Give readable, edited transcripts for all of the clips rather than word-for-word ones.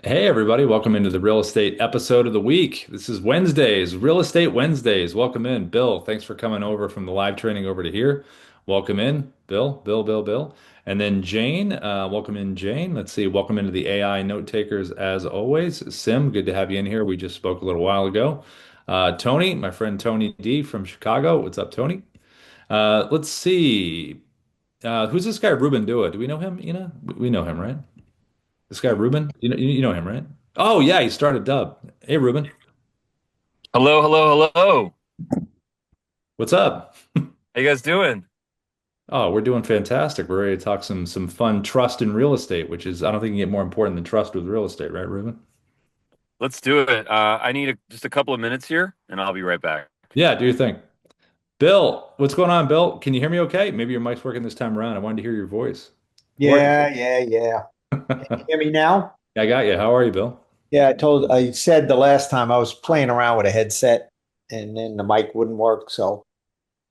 Hey, everybody, welcome into the real estate episode of the week. This is Wednesdays, Real Estate Wednesdays. Welcome in, Bill. Thanks for coming over from the live training over to here. Welcome in, Bill. And then Jane, welcome in, Jane. Let's see, welcome into the AI note takers as always. Sim, good to have you in here. We just spoke a little while ago. Tony, my friend Tony D from Chicago. What's up, Tony? Let's see. Who's this guy, Ruben Dua? Do we know him, Ina? We know him, right? This guy Ruben, you know him, right? Oh yeah, he started Dubb. Hey Ruben, Hello, hello, hello. what's up? How you guys doing? Oh, we're doing fantastic. We're ready to talk some fun trust in real estate, which is I don't think you can get more important than trust with real estate, right, Ruben? Let's do it. I need just a couple of minutes here, and I'll be right back. Yeah, do you think? Bill, what's going on, Bill? Can you hear me okay? Maybe your mic's working this time around. I wanted to hear your voice. How are Yeah. Can you you? hear me now? I got you. How are you, Bill? I said the last time I was playing around with a headset and then the mic wouldn't work. So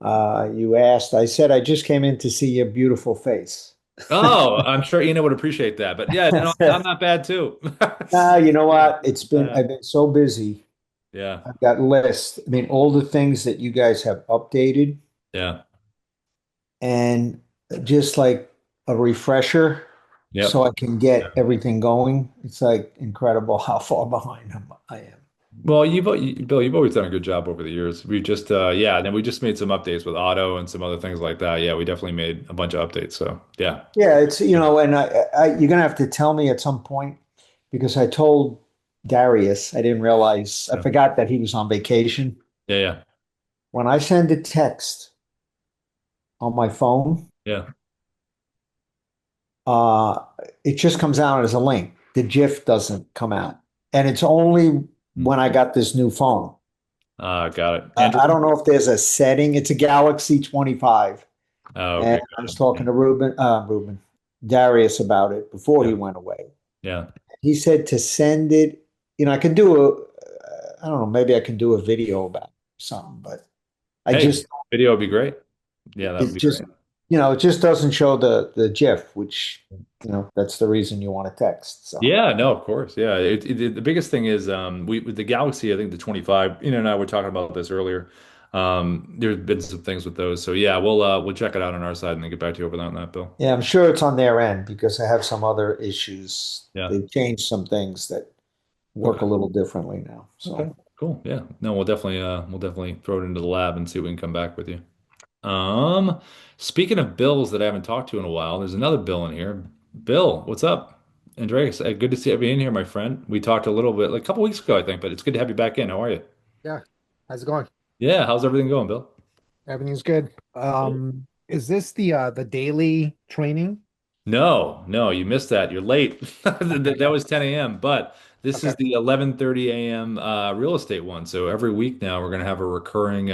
you asked, I said I just came in to see your beautiful face. Oh, I'm sure Ina would appreciate that. But yeah, I'm not bad too. You know what? Uh, I've been so busy. yeah, I've got lists. I mean, all the things that you guys have updated yeah, and just like a refresher so yep. I can get everything going. It's like incredible how far behind I am. Well, Bill, you've always done a good job over the years. We just, yeah, and then we just made some updates with Auto and some other things like that. Yeah, we definitely made a bunch of updates. So, yeah, Yeah, and you're gonna have to tell me at some point because I told Darius, I didn't realize, I yeah, forgot that he was on vacation. yeah, When I send a text on my phone, yeah. uh, it just comes out as a link. The GIF doesn't come out, and it's only Hmm. when I got this new phone. Got it. I Android? don't know if there's a setting. It's a Galaxy 25, Oh, and okay, I got was it. Yeah, talking to Darius about it before yeah, he went away. yeah. He said to send it, I can do I don't know, maybe I can do a video about something, but I Hey, just, video would be great. Yeah, that would it be just, great. it just doesn't show the GIF, which, that's the reason you want to text. So, Yeah, no, of course. Yeah, the biggest thing is we with the Galaxy. I think the 25. And I were talking about this earlier. There's been some things with those. So yeah, we'll check it out on our side and then get back to you over that on that, Bill. yeah, I'm sure it's on their end because I have some other issues. Yeah. They've changed some things that work Okay. a little differently now. Okay, So, cool. Yeah. No, we'll definitely throw it into the lab and see what we can come back with you. Speaking of Bills that I haven't talked to in a while, there's another Bill in here. Bill, what's up? Andreas, good to see you in here, my friend. We talked a little bit, like a couple weeks ago, I think, but it's good to have you back in. How are you? Yeah. How's it going? Yeah, how's everything going, Bill? Everything's good. Is this the daily training? No, you missed that. You're late. That was 10 a.m., but this is Okay. the 11:30 a.m. Real estate one. So every week now we're going to have a recurring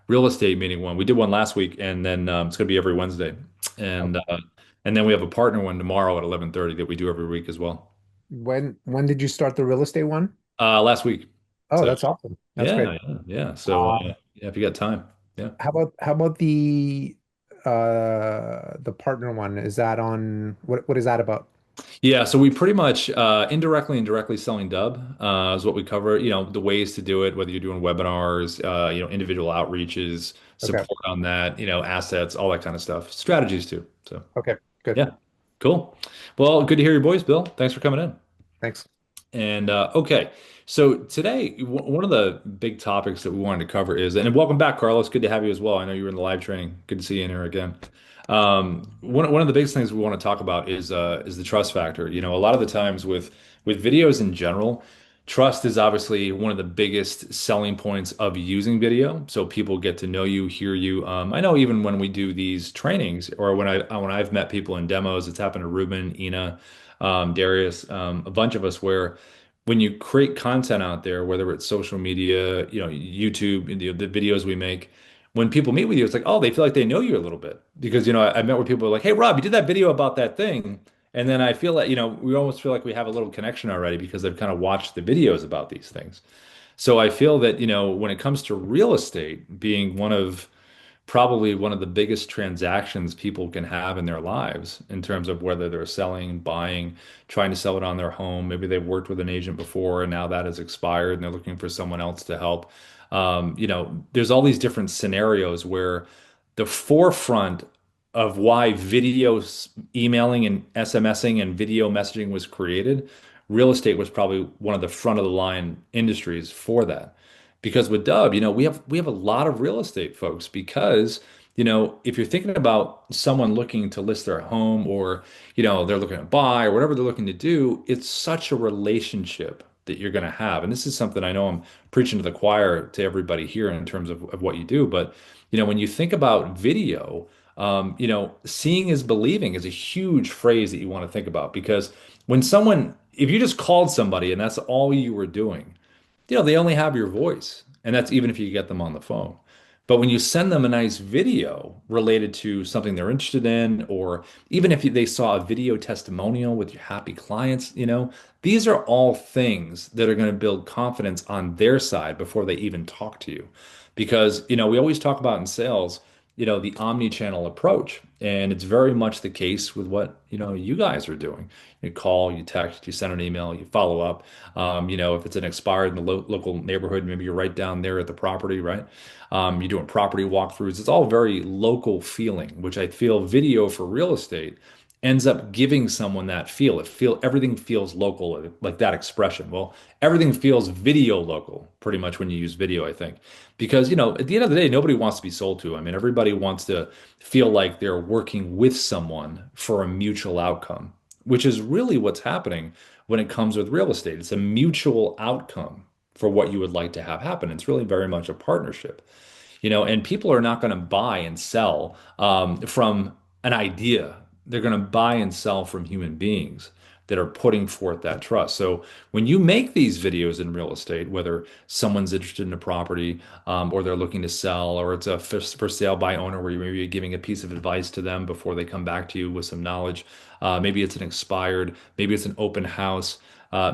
real estate meeting one. We did one last week, and then it's going to be every Wednesday. And Okay. uh, and then we have a partner one tomorrow at 11:30 that we do every week as well. When did you start the real estate one? Last week. Oh, So that's awesome. That's great. yeah. So Um, yeah, if you got time. Yeah. how about the partner one? Is that on what is that about? Yeah, so we pretty much indirectly and directly selling Dubb is what we cover. The ways to do it, whether you're doing webinars, individual outreaches, Okay. support on that, assets, all that kind of stuff. Strategies too. So Okay. Good. yeah, cool. Well, good to hear your voice, Bill. Thanks for coming in. Thanks. And okay, so today one of the big topics that we wanted to cover is, and welcome back, Carlos. Good to have you as well. I know you were in the live training. Good to see you in here again. One of the biggest things we want to talk about is the trust factor. A lot of the times with videos in general, trust is obviously one of the biggest selling points of using video. So people get to know you, hear you. I know even when we do these trainings, or when I've met people in demos, it's happened to Ruben, Ina, Darius, a bunch of us where when you create content out there, whether it's social media, YouTube, the videos we make, when people meet with you, it's like, oh, they feel like they know you a little bit because, I met with people like, hey, Rob, you did that video about that thing. And then I feel like, we almost feel like we have a little connection already because they've kind of watched the videos about these things. So I feel that, when it comes to real estate being one of probably one of the biggest transactions people can have in their lives in terms of whether they're selling, buying, trying to sell it on their home. Maybe they've worked with an agent before and now that has expired and they're looking for someone else to help. There's all these different scenarios where the forefront of why emailing and SMSing and video messaging was created, real estate was probably one of the front of the line industries for that. Because with Dubb, we have a lot of real estate folks because, if you're thinking about someone looking to list their home or, they're looking to buy or whatever they're looking to do, it's such a relationship that you're going to have. And this is something I know I'm preaching to the choir to everybody here in terms of what you do. But, when you think about video, seeing is believing is a huge phrase that you want to think about because if you just called somebody and that's all you were doing, they only have your voice, and that's even if you get them on the phone. But when you send them a nice video related to something they're interested in, or even if they saw a video testimonial with your happy clients, these are all things that are going to build confidence on their side before they even talk to you. Because, we always talk about in sales, the omni-channel approach. And it's very much the case with what, you guys are doing. You call, you text, you send an email, you follow up. If it's an expired in the local neighborhood, maybe you're right down there at the property, right? You're doing property walkthroughs. It's all very local feeling, which I feel video for real estate ends up giving someone that feel. Everything feels local, like that expression. Well, everything feels video local, pretty much when you use video, I think. Because, at the end of the day, nobody wants to be sold to. I mean, everybody wants to feel like they're working with someone for a mutual outcome, which is really what's happening when it comes with real estate. It's a mutual outcome for what you would like to have happen. It's really very much a partnership, and people are not going to buy and sell from an idea. They're going to buy and sell from human beings that are putting forth that trust. So when you make these videos in real estate, whether someone's interested in a property or they're looking to sell, or it's a for sale by owner where you maybe you're giving a piece of advice to them before they come back to you with some knowledge, maybe it's an expired, maybe it's an open house,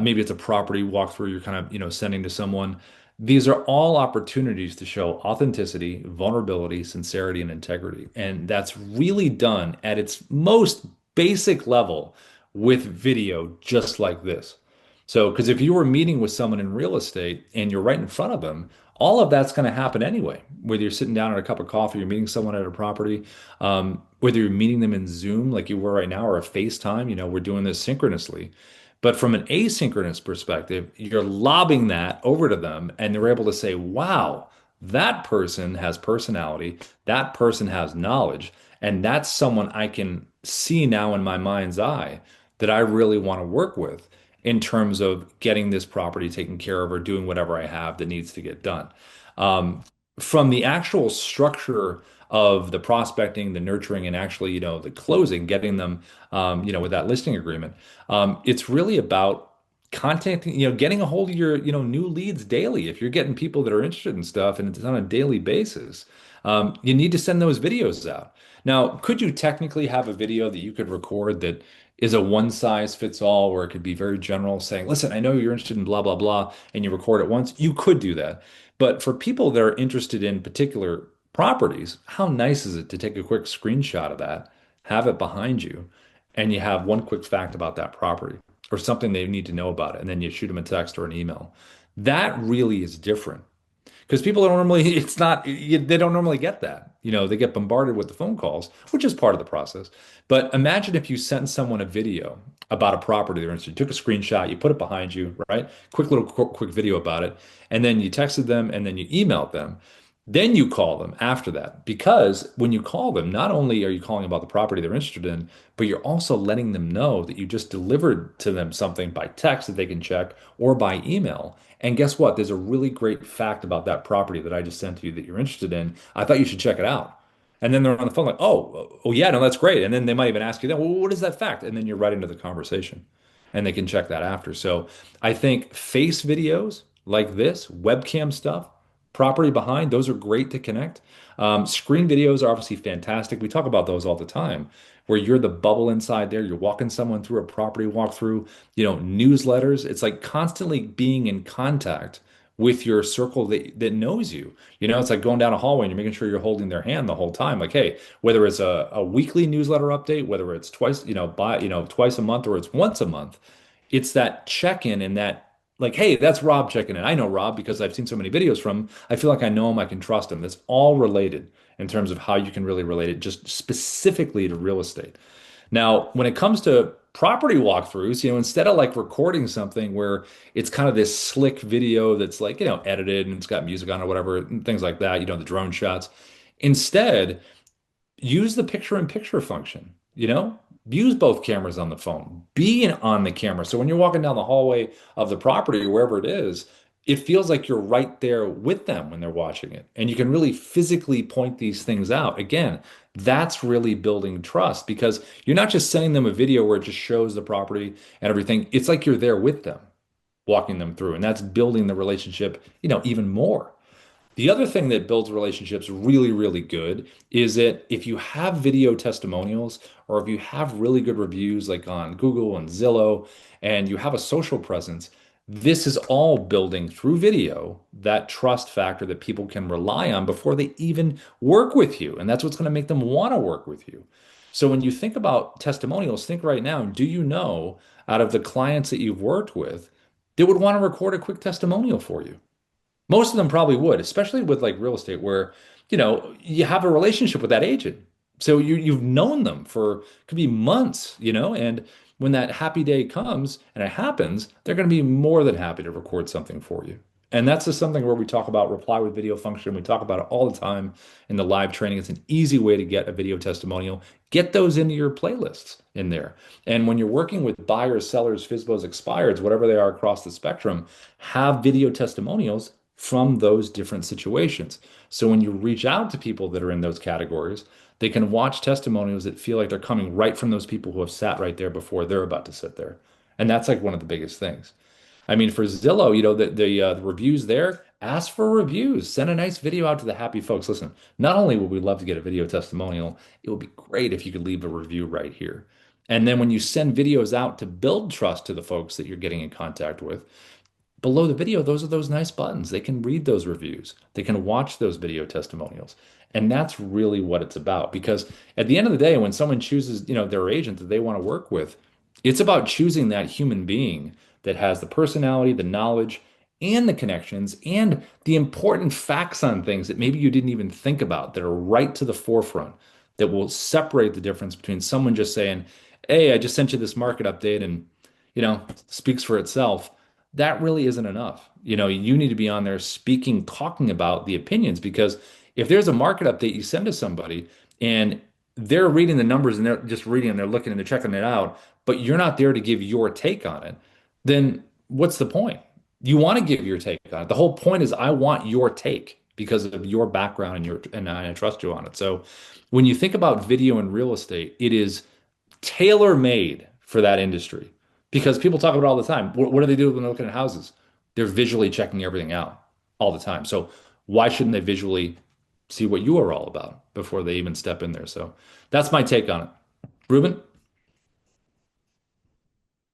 maybe it's a property walkthrough you're kind of sending to someone. These are all opportunities to show authenticity, vulnerability, sincerity, and integrity. And that's really done at its most basic level with video, just like this. So, because if you were meeting with someone in real estate and you're right in front of them, all of that's going to happen anyway. Whether you're sitting down at a cup of coffee, you're meeting someone at a property, whether you're meeting them in Zoom like you were right now or a FaceTime, we're doing this synchronously. But from an asynchronous perspective, you're lobbing that over to them and they're able to say, wow, that person has personality, that person has knowledge, and that's someone I can see now in my mind's eye that I really want to work with in terms of getting this property taken care of or doing whatever I have that needs to get done. Um, from the actual structure of the prospecting, the nurturing, and actually, the closing, getting them, with that listing agreement, it's really about contacting, getting a hold of your, new leads daily. If you're getting people that are interested in stuff and it's on a daily basis, you need to send those videos out. Now, could you technically have a video that you could record that is a one size fits all, where it could be very general, saying, listen, I know you're interested in blah, blah, blah, and you record it once? You could do that. But for people that are interested in particular properties, how nice is it to take a quick screenshot of that, have it behind you, and you have one quick fact about that property or something they need to know about it, and then you shoot them a text or an email. That really is different because people don't normally, they don't normally get that. They get bombarded with the phone calls, which is part of the process. But imagine if you sent someone a video about a property they're interested in, took a screenshot, you put it behind you, right? Quick video about it, and then you texted them and then you emailed them. Then you call them after that because when you call them, not only are you calling about the property they're interested in, but you're also letting them know that you just delivered to them something by text that they can check or by email. And guess what? There's a really great fact about that property that I just sent to you that you're interested in. I thought you should check it out. And then they're on the phone like, oh yeah, no, that's great. And then they might even ask you then, well, what is that fact? And then you're right into the conversation and they can check that after. So I think face videos like this, webcam stuff, property behind, those are great to connect. Screen videos are obviously fantastic. We talk about those all the time, where you're the bubble inside there. You're walking someone through a property walkthrough, newsletters. It's like constantly being in contact with your circle that knows you. You know, it's like going down a hallway and you're making sure you're holding their hand the whole time. Like, hey, whether it's a weekly newsletter update, whether it's twice, twice a month or it's once a month, it's that check-in and that like, hey, that's Rob checking in. I know Rob because I've seen so many videos from him. I feel like I know him, I can trust him. That's all related in terms of how you can really relate it just specifically to real estate. Now, when it comes to property walkthroughs, instead of like recording something where it's kind of this slick video that's like, edited and it's got music on or whatever, and things like that, the drone shots. Instead, use the picture-in-picture function, Use both cameras on the phone. Be on the camera. So when you're walking down the hallway of the property or wherever it is, it feels like you're right there with them when they're watching it. And you can really physically point these things out. Again, that's really building trust because you're not just sending them a video where it just shows the property and everything. It's like you're there with them, walking them through. And that's building the relationship, even more. The other thing that builds relationships really, really good is that if you have video testimonials or if you have really good reviews like on Google and Zillow and you have a social presence, this is all building through video that trust factor that people can rely on before they even work with you. And that's what's going to make them want to work with you. So when you think about testimonials, think right now, do you know out of the clients that you've worked with, they would want to record a quick testimonial for you? Most of them probably would, especially with like real estate where, you have a relationship with that agent. So you've known them for could be months, and when that happy day comes and it happens, they're going to be more than happy to record something for you. And that's just something where we talk about reply with video function. We talk about it all the time in the live training. It's an easy way to get a video testimonial. Get those into your playlists in there. And when you're working with buyers, sellers, FSBOs, expireds, whatever they are across the spectrum, have video testimonials from those different situations. So when you reach out to people that are in those categories, they can watch testimonials that feel like they're coming right from those people who have sat right there before they're about to sit there. And that's like one of the biggest things. I mean, for Zillow, the reviews there, ask for reviews. Send a nice video out to the happy folks. Listen, not only would we love to get a video testimonial, it would be great if you could leave a review right here. And then when you send videos out to build trust to the folks that you're getting in contact with, below the video, those are those nice buttons. They can read those reviews. They can watch those video testimonials. And that's really what it's about. Because at the end of the day, when someone chooses, their agent that they want to work with, it's about choosing that human being that has the personality, the knowledge, and the connections, and the important facts on things that maybe you didn't even think about that are right to the forefront that will separate the difference between someone just saying, hey, I just sent you this market update and, speaks for itself. That really isn't enough. You need to be on there speaking, talking about the opinions because if there's a market update you send to somebody and they're reading the numbers and they're just reading and they're looking and they're checking it out, but you're not there to give your take on it, then what's the point? You want to give your take on it. The whole point is I want your take because of your background and I trust you on it. So when you think about video and real estate, it is tailor-made for that industry because people talk about it all the time. What do they do when they're looking at houses? They're visually checking everything out all the time. So why shouldn't they visually see what you are all about before they even step in there? So that's my take on it. Ruben,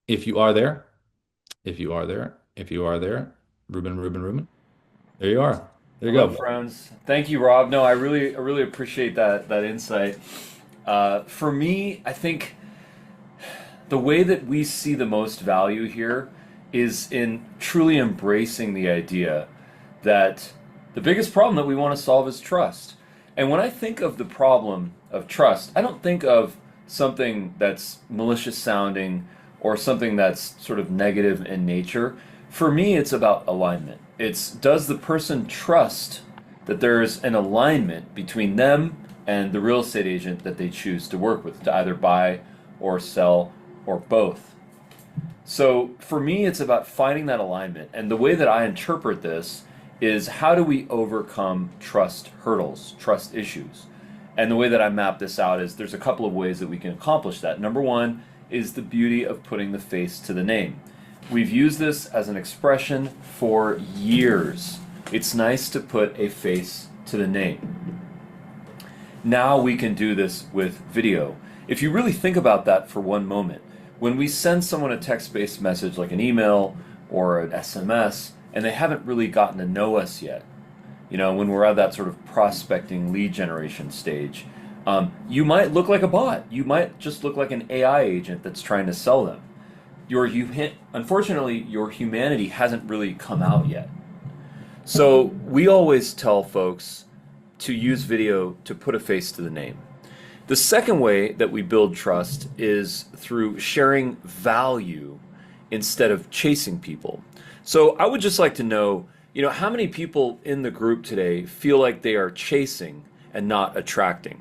if you are there, if you are there, if you are there, Ruben, there you are. There you Hello, go. friends. Thank you, Rob. No, I really appreciate that insight. For me, I think the way that we see the most value here is in truly embracing the idea that the biggest problem that we want to solve is trust. And when I think of the problem of trust, I don't think of something that's malicious sounding or something that's sort of negative in nature. For me, it's about alignment. It's does the person trust that there's an alignment between them and the real estate agent that they choose to work with to either buy or sell or both. So for me, it's about finding that alignment. And the way that I interpret this is how do we overcome trust hurdles, trust issues? And the way that I map this out is there's a couple of ways that we can accomplish that. Number one is the beauty of putting the face to the name. We've used this as an expression for years. It's nice to put a face to the name. Now we can do this with video. If you really think about that for one moment, when we send someone a text-based message like an email or an SMS, and they haven't really gotten to know us yet. You know, when we're at that sort of prospecting lead generation stage, you might look like a bot. You might just look like an AI agent that's trying to sell them. Unfortunately, your humanity hasn't really come out yet. So we always tell folks to use video to put a face to the name. The second way that we build trust is through sharing value instead of chasing people. So I would just like to know, how many people in the group today feel like they are chasing and not attracting?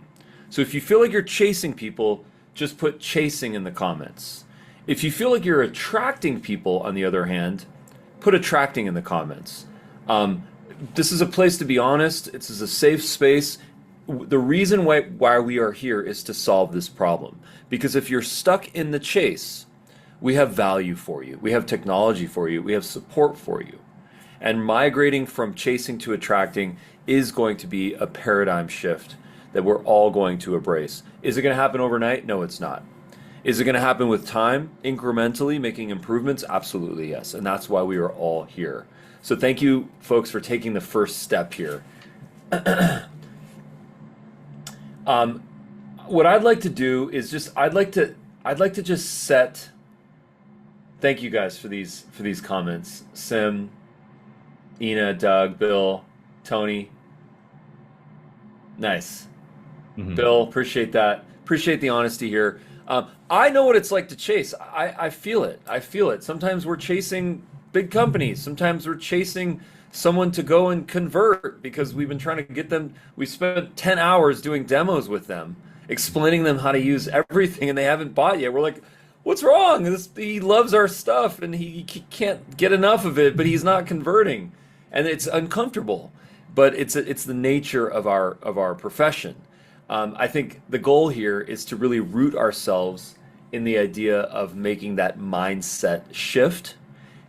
So if you feel like you're chasing people, just put chasing in the comments. If you feel like you're attracting people, on the other hand, put attracting in the comments. This is a place to be honest. This is a safe space. The reason why we are here is to solve this problem. Because if you're stuck in the chase, we have value for you. We have technology for you. We have support for you. And migrating from chasing to attracting is going to be a paradigm shift that we're all going to embrace. Is it going to happen overnight? No, it's not. Is it going to happen with time, incrementally, making improvements? Absolutely, yes. And that's why we are all here. So thank you, folks, for taking the first step here. What I'd like to do is I'd like to just set. Thank you guys for these comments. Sim, Ina, Doug, Bill, Tony. Nice. Bill, appreciate that. Appreciate the honesty here. I know what it's like to chase. I feel it. I feel it. Sometimes we're chasing big companies. Sometimes we're chasing someone to go and convert because we've been trying to get them. We spent 10 hours doing demos with them, explaining them how to use everything, and they haven't bought yet. We're like, what's wrong? He loves our stuff, and he can't get enough of it, but he's not converting. And it's uncomfortable. But it's the nature of our profession. I think the goal here is to really root ourselves in the idea of making that mindset shift,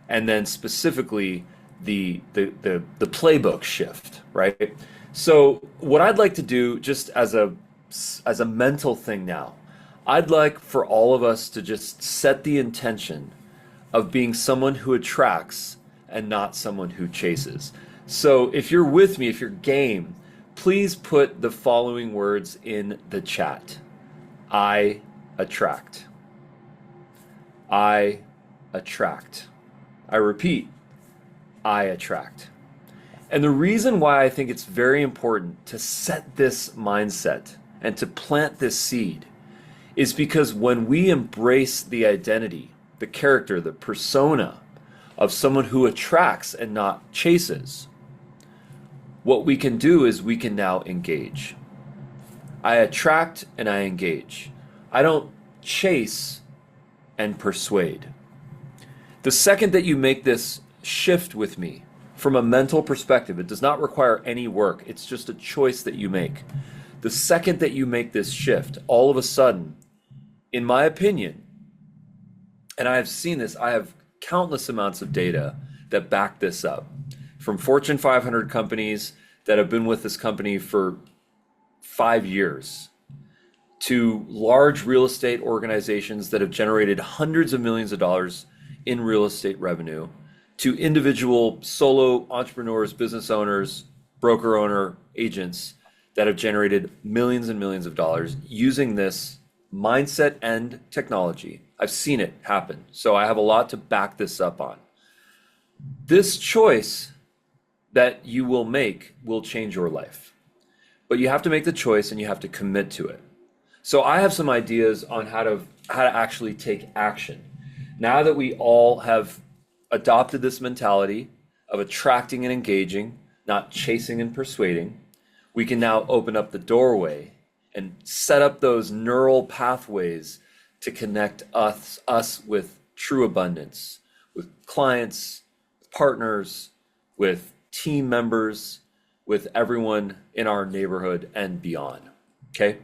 and then specifically the playbook shift, right? So what I'd like to do, just as a mental thing now, I'd like for all of us to just set the intention of being someone who attracts and not someone who chases. So if you're with me, if you're game, please put the following words in the chat. I attract. I attract. I repeat, I attract. And the reason why I think it's very important to set this mindset and to plant this seed is because when we embrace the identity, the character, the persona of someone who attracts and not chases, what we can do is we can now engage. I attract and I engage. I don't chase and persuade. The second that you make this shift with me from a mental perspective, it does not require any work. It's just a choice that you make. The second that you make this shift, all of a sudden, in my opinion, and I have seen this, I have countless amounts of data that back this up. From Fortune 500 companies that have been with this company for 5 years, to large real estate organizations that have generated hundreds of millions of dollars in real estate revenue, to individual solo entrepreneurs, business owners, broker owner, agents that have generated millions and millions of dollars using this mindset and technology. I've seen it happen. So I have a lot to back this up on. This choice that you will make will change your life. But you have to make the choice and you have to commit to it. So I have some ideas on how to actually take action. Now that we all have adopted this mentality of attracting and engaging, not chasing and persuading, we can now open up the doorway and set up those neural pathways to connect us with true abundance, with clients, partners, with team members, with everyone in our neighborhood and beyond. Okay?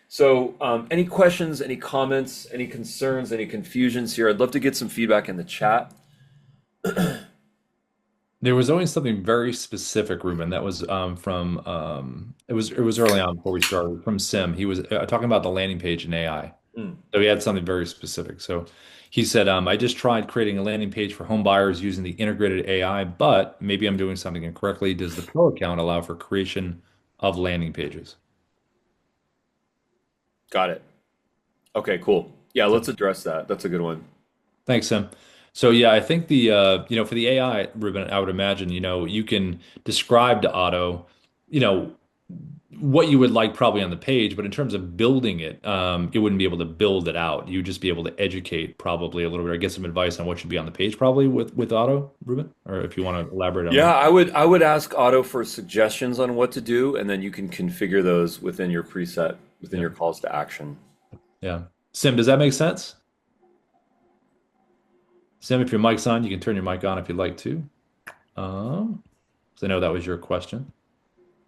So any questions, any comments, any concerns, any confusions here? I'd love to get some feedback in the chat. There was always something very specific, Ruben, that was from it was early on before we started from Sim. He was talking about the landing page in AI. Mm. So he had something very specific. So He said, I just tried creating a landing page for home buyers using the integrated AI, but maybe I'm doing something incorrectly. Does the pro account allow for creation of landing pages? Got it. Okay, cool. Yeah, So let's address that. That's a good one. thanks, Sam. So yeah, I think the for the AI, Ruben, I would imagine, you can describe to Otto, you know, what you would like probably on the page, but in terms of building it, you wouldn't be able to build it out. You'd just be able to educate probably a little bit or get some advice on what should be on the page probably with Otto, Ruben, or if you want to elaborate on Yeah, that. I would ask Otto for suggestions on what to do, and then you can configure those within your preset, within Yeah. your calls to action. Yeah. Sim, does that make sense? Sim, if your mic's on, you can turn your mic on if you'd like to. Um, 'Cause I know that was your question.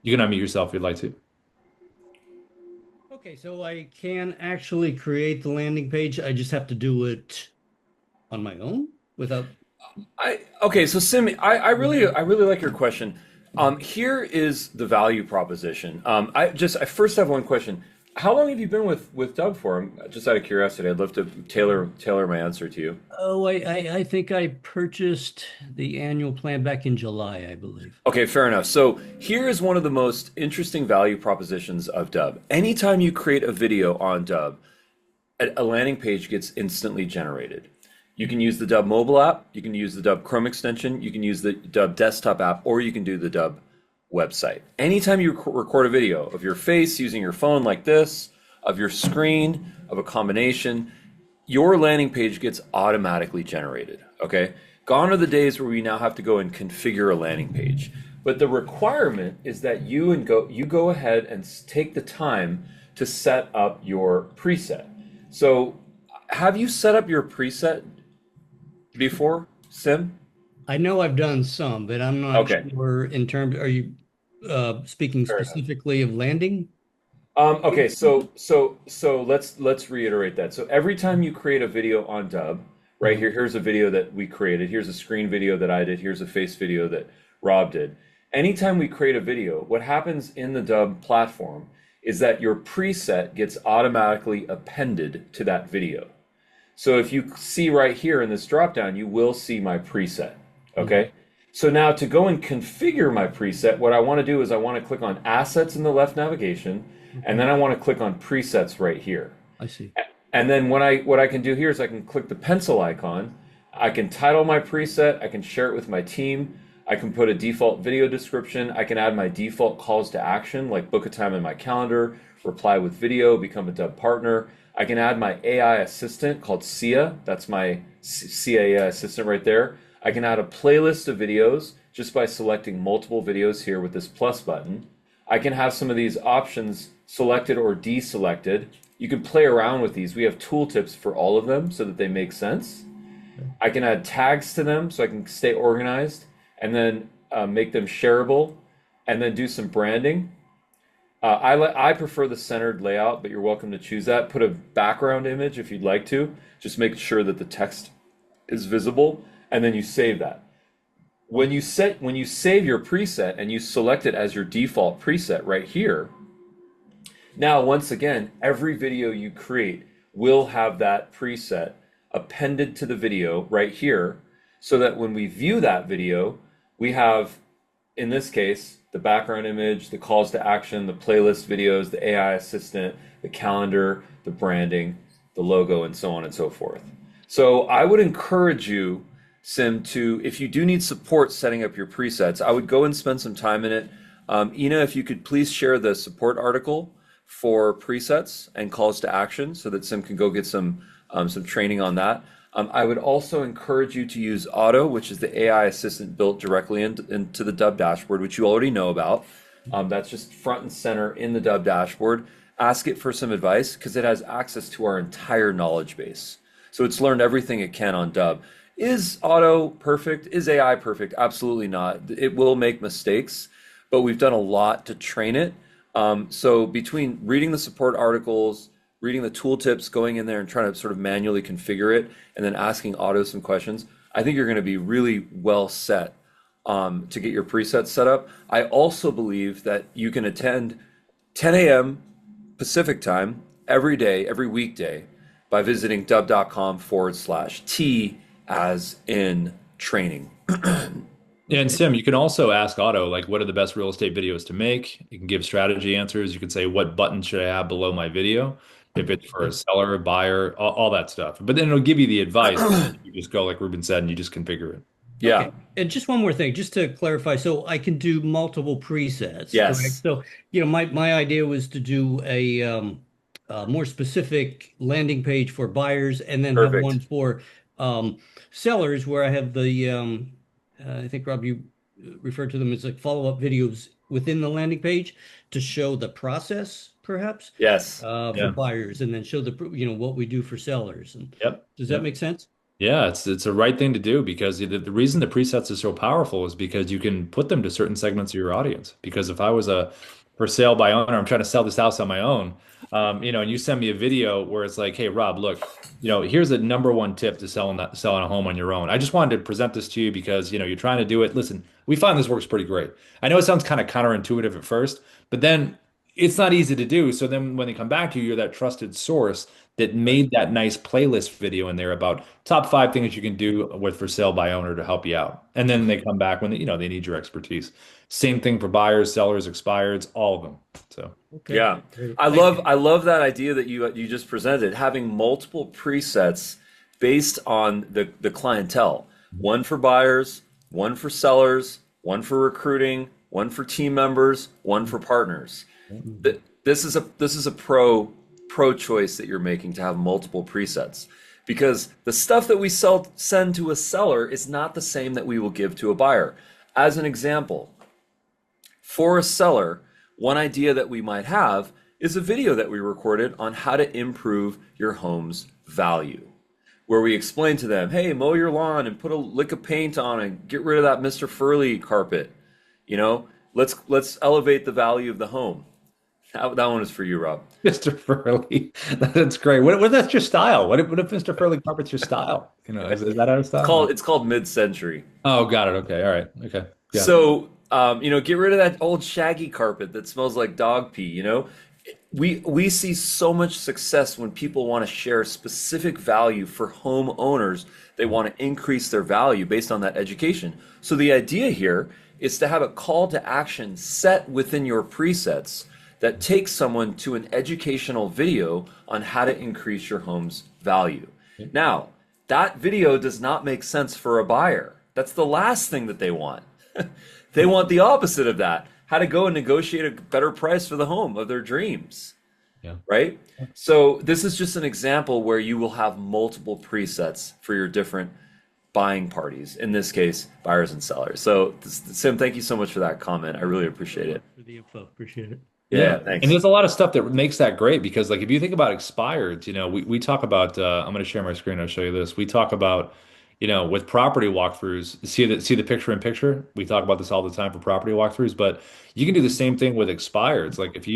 You can unmute yourself if you'd like to. Okay, so I can actually create the landing page. I just have to do it on my own without. Okay, so Sim, I really like your question. Here is the value proposition. I first have one question. How long have you been with Dubb for? Just out of curiosity, I'd love to tailor my answer to you. Oh, I think I purchased the annual plan back in July, I believe. Okay, fair enough. So here is one of the most interesting value propositions of Dubb. Anytime you create a video on Dubb, a landing page gets instantly generated. You can use the Dubb mobile app, you can use the Dubb Chrome extension, you can use the Dubb desktop app, or you can do the Dubb website. Anytime you record a video of your face using your phone like this, of your screen, of a combination, your landing page gets automatically generated. Okay. Gone are the days where we now have to go and configure a landing page. But the requirement is that you go ahead and take the time to set up your preset. So have you set up your preset before, Sim? I know I've done some, but I'm not Okay. sure in terms, are you speaking Fair enough. specifically of landing? Okay, so let's reiterate that. So every time you create a video on Dubb, right Mhm. here, here's a video that we created. Here's a screen video that I did. Here's a face video that Rob did. Anytime we create a video, what happens in the Dubb platform is that your preset gets automatically appended to that video. So if you see right here in this dropdown, you will see my preset. Mhm. Okay. So now to go and configure my preset, what I want to do is I want to click on assets in the left navigation, and Okay, then I want to click on presets right here. I see. And then what I can do here is I can click the pencil icon. I can title my preset. I can share it with my team. I can put a default video description. I can add my default calls to action, like book a time in my calendar, reply with video, become a Dubb partner. I can add my AI assistant called Sia. That's my CIA assistant right there. I can add a playlist of videos just by selecting multiple videos here with this plus button. I can have some of these options selected or deselected. You can play around with these. We have tooltips for all of them so that they make sense. Okay. I can add tags to them so I can stay organized and then make them shareable and then do some branding. I prefer the centered layout, but you're welcome to choose that. Put a background image if you'd like to. Just make sure that the text is visible, and then you save that. When you save your preset and you select it as your default preset right here, now once again, every video you create will have that preset appended to the video right here, so that when we view that video, we have, in this case, the background image, the calls to action, the playlist videos, the AI assistant, the calendar, the branding, the logo, and so on and so forth. So I would encourage you, Sim, to, if you do need support setting up your presets, I would go and spend some time in it. Ina, if you could please share the support article for presets and calls to action so that Sim can go get some training on that. I would also encourage you to use Auto, which is the AI assistant built directly into the Dubb dashboard, which you already know about. That's just front and center in the Dubb dashboard. Ask it for some advice because it has access to our entire knowledge base. So it's learned everything it can on Dubb. Is Auto perfect? Is AI perfect? Absolutely not. It will make mistakes, but we've done a lot to train it. So between reading the support articles, reading the tooltips, going in there and trying to sort of manually configure it, and then asking Auto some questions, I think you're going to be really well set to get your presets set up. I also believe that you can attend 10 a.m. Pacific time every day, every weekday, by visiting dubb.com/T as in training. Yeah, and Okay. Sim, you can also ask Otto, like, what are the best real estate videos to make? You can give strategy answers. You can say, what button should I have below my video? If it's for a seller, buyer, all that stuff. But then it'll give you the advice. You just go, like Ruben said, and you just configure it. Yeah. Okay. And just one more thing, just to clarify, so I can do multiple presets, correct? Yes. So, my idea was to do a more specific landing page for buyers and then have one Perfect. for um, sellers where I have the I think Rob, you referred to them as like follow-up videos within the landing page to show the process, perhaps, Yes. for Yeah. buyers, and then show what we do for sellers. And Yep. does that Yep. make sense? Yeah, it's a right thing to do because the reason the presets is so powerful is because you can put them to certain segments of your audience. Because if I was a for sale by owner, I'm trying to sell this house on my own, and you send me a video where it's like, hey, Rob, look, here's a number one tip to selling a home on your own. I just wanted to present this to you because, you're trying to do it. Listen, we find this works pretty great. I know it sounds kind of counterintuitive at first, but then it's not easy to do. So then when they come back to you, you're that trusted source that made that nice playlist video in there about top 5 things you can do with for sale by owner to help you out. And then they come back when they need your expertise. Same thing for buyers, sellers, expireds, all of them. So Okay. Yeah. Great. I Thank love you. I love that idea that you just presented, having multiple presets based on the clientele. One for buyers, one for sellers, one for recruiting, one for team members, one for partners. This is a pro choice that you're making to have multiple presets, because the stuff that we send to a seller is not the same that we will give to a buyer. As an example, for a seller, one idea that we might have is a video that we recorded on how to improve your home's value, where we explain to them, hey, mow your lawn and put a lick of paint on and get rid of that Mr. Furley carpet. Let's elevate the value of the home. That one is for you, Rob. Mr. Furley, that's great. What that's your style? What if Mr. Furley carpet's your style? Is that out of It's style? called it's called mid-century. Oh, got it. Okay. All right. Okay. Yeah. So, get rid of that old shaggy carpet that smells like dog pee, We see so much success when people want to share specific value for homeowners. They want to increase their value based on that education. So the idea here is to have a call to action set within your presets that takes someone to an educational video on how to increase your home's value. Now, that video does not make sense for a buyer. That's the last thing that they want. They want the opposite of that. How to go and negotiate a better price for the home of their dreams, Yeah. right? So this is just an example where you will have multiple presets for your different buying parties. In this case, buyers and sellers. So Sim, thank you so much for that comment. I really appreciate it. For the info. Appreciate it. Yeah, And thanks. there's a lot of stuff that makes that great because, like, if you think about expireds, we talk about. I'm going to share my screen. I'll show you this. We talk about, with property walkthroughs. See the picture in picture. We talk about this all the time for property walkthroughs, but you can do the same thing with expireds. Like if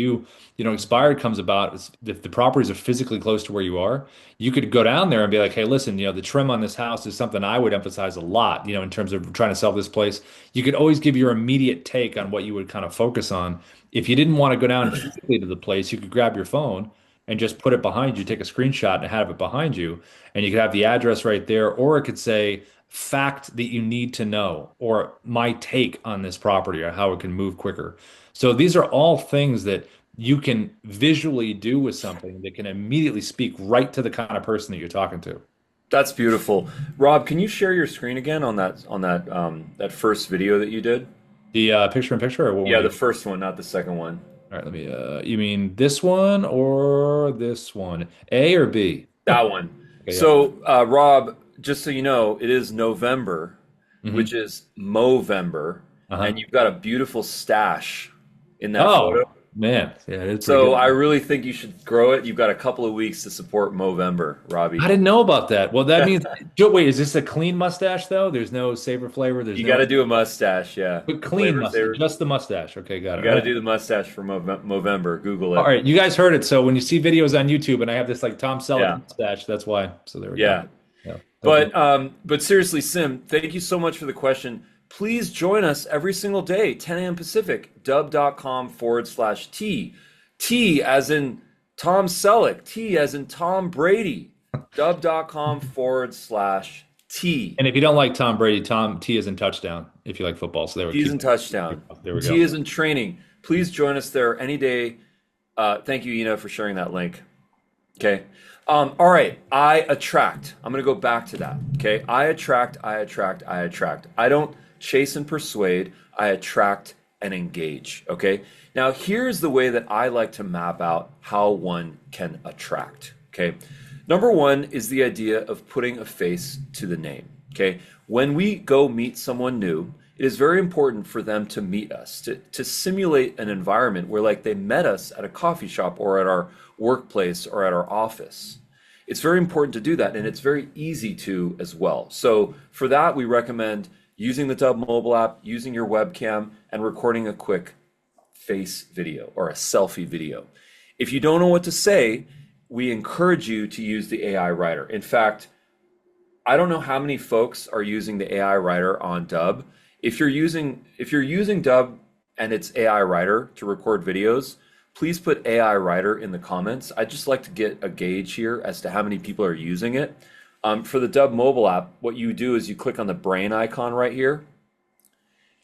expired comes about, if the properties are physically close to where you are, you could go down there and be like, hey, listen, the trim on this house is something I would emphasize a lot. In terms of trying to sell this place. You could always give your immediate take on what you would kind of focus on. If you didn't want to go down physically to the place, you could grab your phone and just put it behind you, take a screenshot and have it behind you. And you could have the address right there, or it could say fact that you need to know, or my take on this property, or how it can move quicker. So these are all things that you can visually do with something that can immediately speak right to the kind of person that you're talking to. That's beautiful. Rob, can you share your screen again on that first video that you did? The picture in picture, or what Yeah, one? the first one, not the second one. All right, let me. You mean this one or this one? A or B? That one. Okay, yeah. So, Rob, just so you know, it is November, Hmm. which is Movember, Uh-huh. and you've got a beautiful stash in that Oh photo. man, yeah, it is pretty So I good. really think you should grow it. You've got a couple of weeks to support Movember, I Robbie. didn't know about that. Well, that means. Wait, is this a clean mustache though? There's no savor flavor. There's You got to no do a mustache, yeah. but clean Flavor mustache, saver. just the mustache. Okay, got You it. got All to right. do the mustache for Movember. Google All it. right, you guys heard it. So when you see videos on YouTube and I have this like Tom Selleck Yeah, mustache, that's why. So there we go. yeah. Yeah. Okay. But seriously, Sim, thank you so much for the question. Please join us every single day, 10 a.m. Pacific, dubb.com/T. T as in Tom Selleck, T as in Tom Brady. Dubb.com/T. And if you don't like Tom Brady, Tom T is in touchdown. If you like football, so they would T is keep. in touchdown. There we T go. is in training. Please join us there any day. Thank you, Ina, for sharing that link. Okay. All right. I attract. I'm going to go back to that. Okay. I attract, I attract, I attract. I don't chase and persuade. I attract and engage. Okay. Now, here's the way that I like to map out how one can attract. Okay. Number one is the idea of putting a face to the name. Okay. When we go meet someone new, it is very important for them to meet us, to simulate an environment where like they met us at a coffee shop or at our workplace or at our office. It's very important to do that, and it's very easy to as well. So for that, we recommend using the Dubb mobile app, using your webcam, and recording a quick face video or a selfie video. If you don't know what to say, we encourage you to use the AI writer. In fact, I don't know how many folks are using the AI writer on Dubb. If you're using Dubb and it's AI writer to record videos, please put AI writer in the comments. I'd just like to get a gauge here as to how many people are using it. For the Dubb mobile app, what you do is you click on the brain icon right here,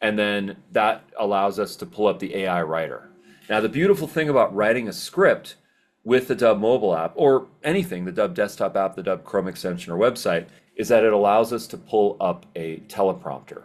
and then that allows us to pull up the AI writer. Now, the beautiful thing about writing a script with the Dubb mobile app, or anything, the Dubb desktop app, the Dubb Chrome extension or website, is that it allows us to pull up a teleprompter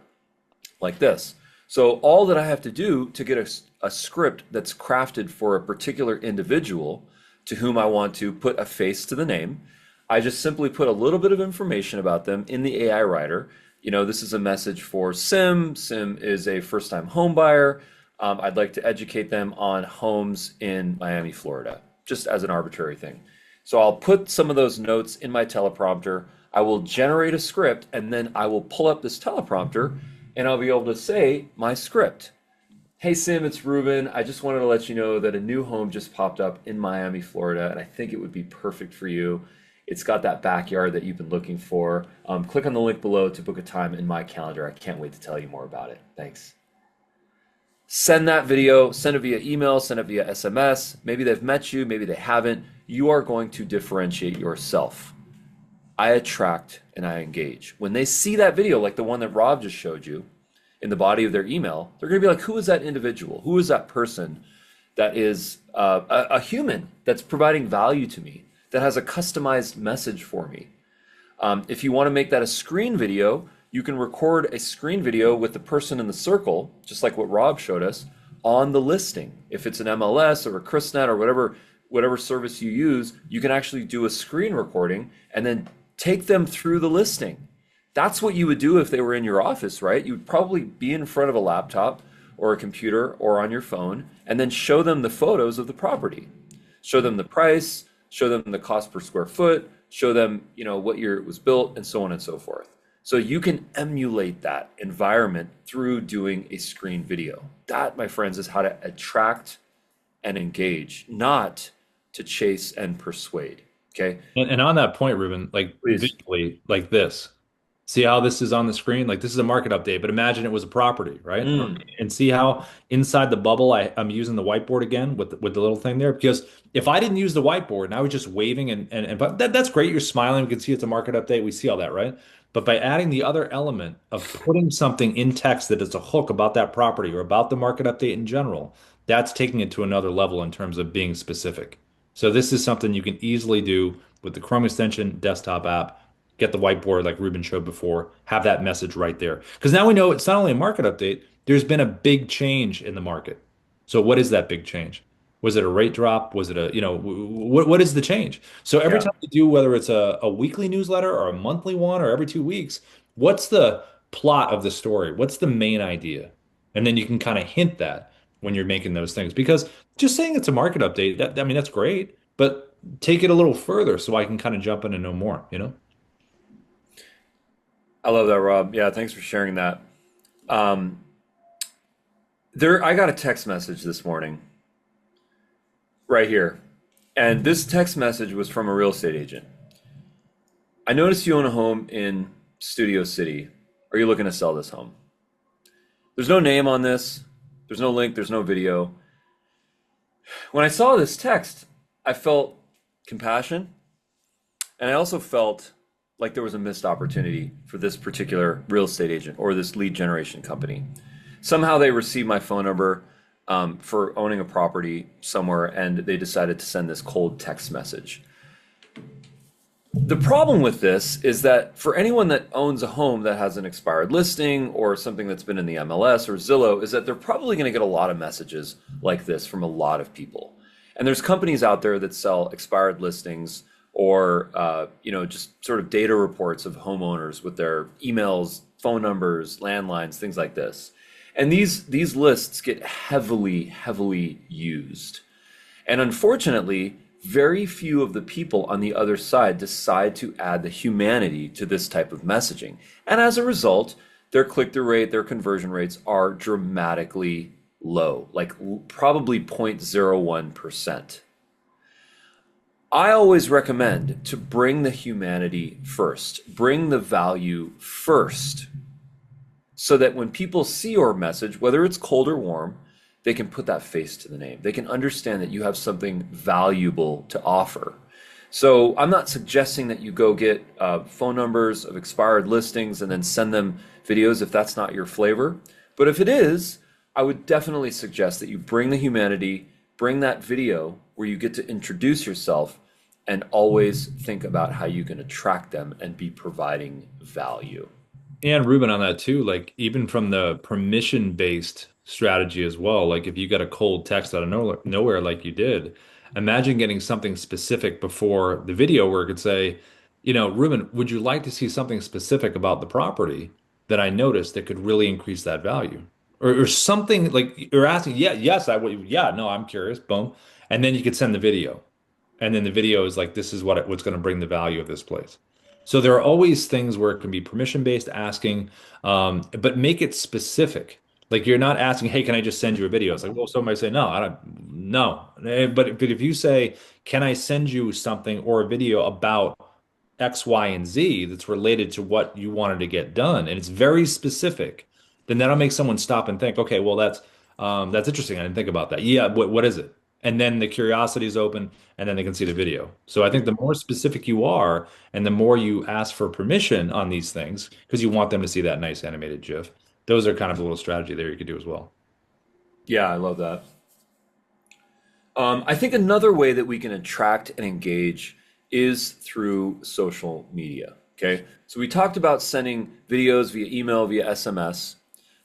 like this. So all that I have to do to get a script that's crafted for a particular individual to whom I want to put a face to the name, I just simply put a little bit of information about them in the AI writer. This is a message for Sim. Sim is a first-time home buyer. I'd like to educate them on homes in Miami, Florida, just as an arbitrary thing. So I'll put some of those notes in my teleprompter. I will generate a script, and then I will pull up this teleprompter, and I'll be able to say my script. Hey Sim, it's Ruben. I just wanted to let you know that a new home just popped up in Miami, Florida, and I think it would be perfect for you. It's got that backyard that you've been looking for. Click on the link below to book a time in my calendar. I can't wait to tell you more about it. Thanks. Send that video, send it via email, send it via SMS. Maybe they've met you, maybe they haven't. You are going to differentiate yourself. I attract and I engage. When they see that video, like the one that Rob just showed you in the body of their email, they're going to be like, who is that individual? Who is that person that is a human that's providing value to me, that has a customized message for me? If you want to make that a screen video, you can record a screen video with the person in the circle, just like what Rob showed us, on the listing. If it's an MLS or a ChrisNet or whatever service you use, you can actually do a screen recording and then take them through the listing. That's what you would do if they were in your office, right? You would probably be in front of a laptop or a computer or on your phone and then show them the photos of the property. Show them the price, show them the cost per square foot, show them, what year it was built, and so on and so forth. So you can emulate that environment through doing a screen video. That, my friends, is how to attract and engage, not to chase and persuade. Okay. And on that point, Ruben, like Please. visually, like this. See how this is on the screen? Like this is a market update, but imagine it was a property, right? Mm. And see how inside the bubble I'm using the whiteboard again with the little thing there. Because if I didn't use the whiteboard and I was just waving and but that's great. You're smiling. We can see it's a market update. We see all that, right? But by adding the other element of putting something in text that is a hook about that property or about the market update in general, that's taking it to another level in terms of being specific. So this is something you can easily do with the Chrome extension desktop app. Get the whiteboard like Ruben showed before, have that message right there. Because now we know it's not only a market update, there's been a big change in the market. So what is that big change? Was it a rate drop? Was it what is the change? So every Yeah. time you do, whether it's a weekly newsletter or a monthly one or every 2 weeks, what's the plot of the story? What's the main idea? And then you can kind of hint that when you're making those things. Because just saying it's a market update, I mean, that's great, but take it a little further so I can kind of jump in and know more? I love that, Rob. Yeah, thanks for sharing that. Um, I got a text message this morning right here. And this text message was from a real estate agent. I noticed you own a home in Studio City. Are you looking to sell this home? There's no name on this. There's no link. There's no video. When I saw this text, I felt compassion. And I also felt like there was a missed opportunity for this particular real estate agent or this lead generation company. Somehow they received my phone number for owning a property somewhere, and they decided to send this cold text message. The problem with this is that for anyone that owns a home that has an expired listing or something that's been in the MLS or Zillow, is that they're probably going to get a lot of messages like this from a lot of people. And there's companies out there that sell expired listings or just sort of data reports of homeowners with their emails, phone numbers, landlines, things like this. And these lists get heavily used. And unfortunately, very few of the people on the other side decide to add the humanity to this type of messaging. And as a result, their click-through rate, their conversion rates are dramatically low, like probably 0.01%. I always recommend to bring the humanity first, bring the value first, so that when people see your message, whether it's cold or warm, they can put that face to the name. They can understand that you have something valuable to offer. So I'm not suggesting that you go get phone numbers of expired listings and then send them videos if that's not your flavor. But if it is, I would definitely suggest that you bring the humanity, bring that video where you get to introduce yourself, and always think about how you can attract them and be providing value. And Ruben on that too, like even from the permission-based strategy as well, like if you got a cold text out of nowhere like you did, imagine getting something specific before the video where it could say, Ruben, would you like to see something specific about the property that I noticed that could really increase that value? Or something like you're asking, yeah, yes, I would, yeah, no, I'm curious, boom. And then you could send the video. And then the video is like, this is what's going to bring the value of this place. So there are always things where it can be permission-based asking, but make it specific. Like you're not asking, hey, can I just send you a video? It's like, well, somebody say, no, I don't, no. But if you say, can I send you something or a video about X, Y, and Z that's related to what you wanted to get done, and it's very specific, then that'll make someone stop and think, okay, well, that's interesting. I didn't think about that. Yeah, what is it? And then the curiosity is open, and then they can see the video. So I think the more specific you are, and the more you ask for permission on these things, because you want them to see that nice animated GIF, those are kind of a little strategy there you could do as well. Yeah, I love that. I think another way that we can attract and engage is through social media. Okay, so we talked about sending videos via email, via SMS.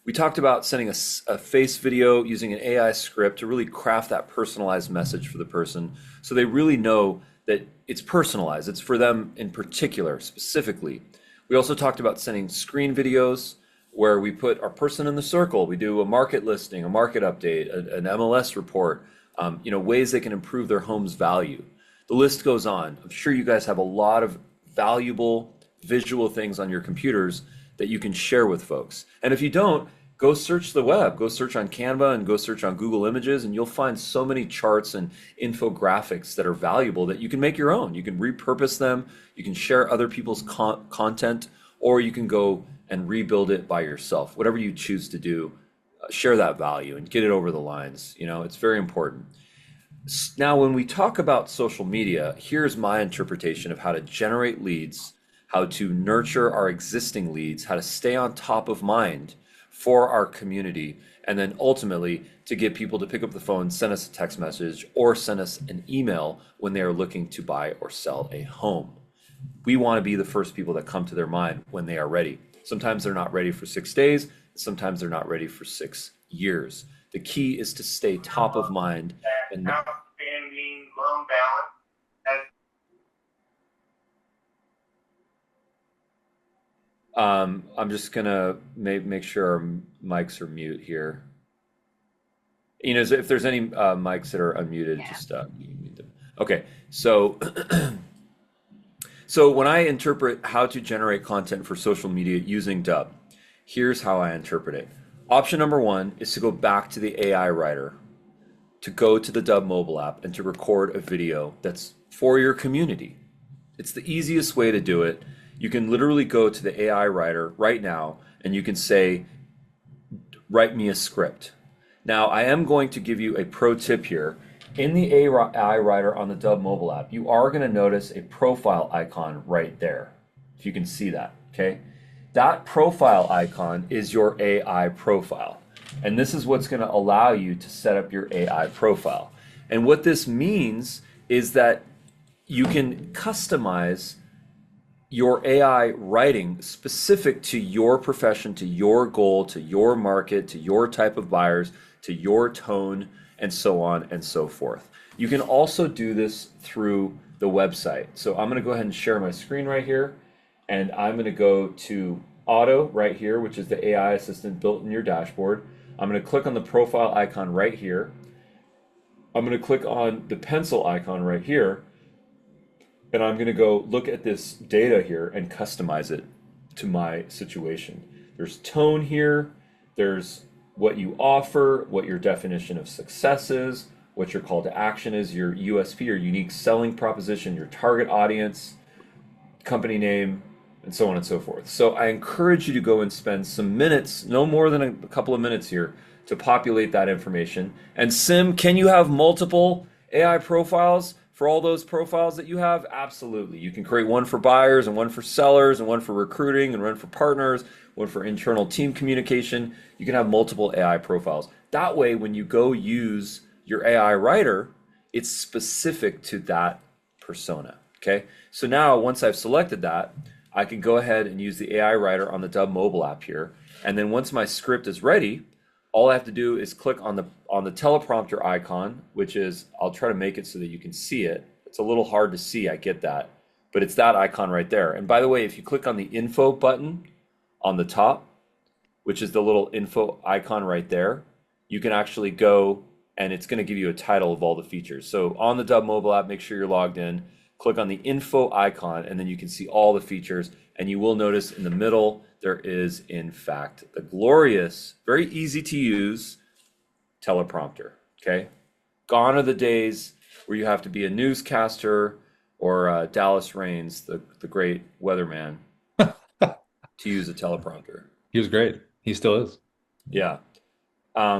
We talked about sending a face video using an AI script to really craft that personalized message for the person so they really know that it's personalized. It's for them in particular, specifically. We also talked about sending screen videos where we put our person in the circle. We do a market listing, a market update, an MLS report, ways they can improve their home's value. The list goes on. I'm sure you guys have a lot of valuable visual things on your computers that you can share with folks. And if you don't, go search the web, go search on Canva and go search on Google Images, and you'll find so many charts and infographics that are valuable that you can make your own. You can repurpose them, you can share other people's content, or you can go and rebuild it by yourself. Whatever you choose to do, share that value and get it over the lines. It's very important. Now, when we talk about social media, here's my interpretation of how to generate leads, how to nurture our existing leads, how to stay on top of mind for our community, and then ultimately to get people to pick up the phone, send us a text message, or send us an email when they are looking to buy or sell a home. We want to be the first people that come to their mind when they are ready. Sometimes they're not ready for 6 days, sometimes they're not ready for 6 years. The key is to stay top of mind. And outstanding loan balance. I'm just gonna make sure our mics are mute here. If there's any mics that are unmuted, just you can mute them. Okay, so so when I interpret how to generate content for social media using Dubb, here's how I interpret it. Option number 1 is to go back to the AI writer, to go to the Dubb mobile app and to record a video that's for your community. It's the easiest way to do it. You can literally go to the AI writer right now and you can say, write me a script. Now, I am going to give you a pro tip here. In the AI writer on the Dubb mobile app, you are going to notice a profile icon right there. If you can see that, okay? That profile icon is your AI profile. And this is what's going to allow you to set up your AI profile. And what this means is that you can customize your AI writing specific to your profession, to your goal, to your market, to your type of buyers, to your tone, and so on and so forth. You can also do this through the website. So I'm going to go ahead and share my screen right here, and I'm going to go to Auto right here, which is the AI assistant built in your dashboard. I'm going to click on the profile icon right here. I'm going to click on the pencil icon right here, and I'm going to go look at this data here and customize it to my situation. There's tone here, there's what you offer, what your definition of success is, what your call to action is, your USP, your unique selling proposition, your target audience, company name, and so on and so forth. So I encourage you to go and spend some minutes, no more than a couple of minutes here, to populate that information. And Sim, can you have multiple AI profiles for all those profiles that you have? Absolutely. You can create one for buyers and one for sellers and one for recruiting and one for partners, one for internal team communication. You can have multiple AI profiles. That way, when you go use your AI writer, it's specific to that persona. Okay. So now once I've selected that, I can go ahead and use the AI writer on the Dubb mobile app here. And then once my script is ready, all I have to do is click on the teleprompter icon, which is, I'll try to make it so that you can see it. It's a little hard to see, I get that, but it's that icon right there. And by the way, if you click on the info button on the top, which is the little info icon right there, you can actually go and it's going to give you a title of all the features. So on the Dubb mobile app, make sure you're logged in, click on the info icon, and then you can see all the features. And you will notice in the middle, there is in fact the glorious, very easy to use teleprompter, okay? Gone are the days where you have to be a newscaster or Dallas Raines, the great weatherman, to use a teleprompter. He was great. He still is. Yeah,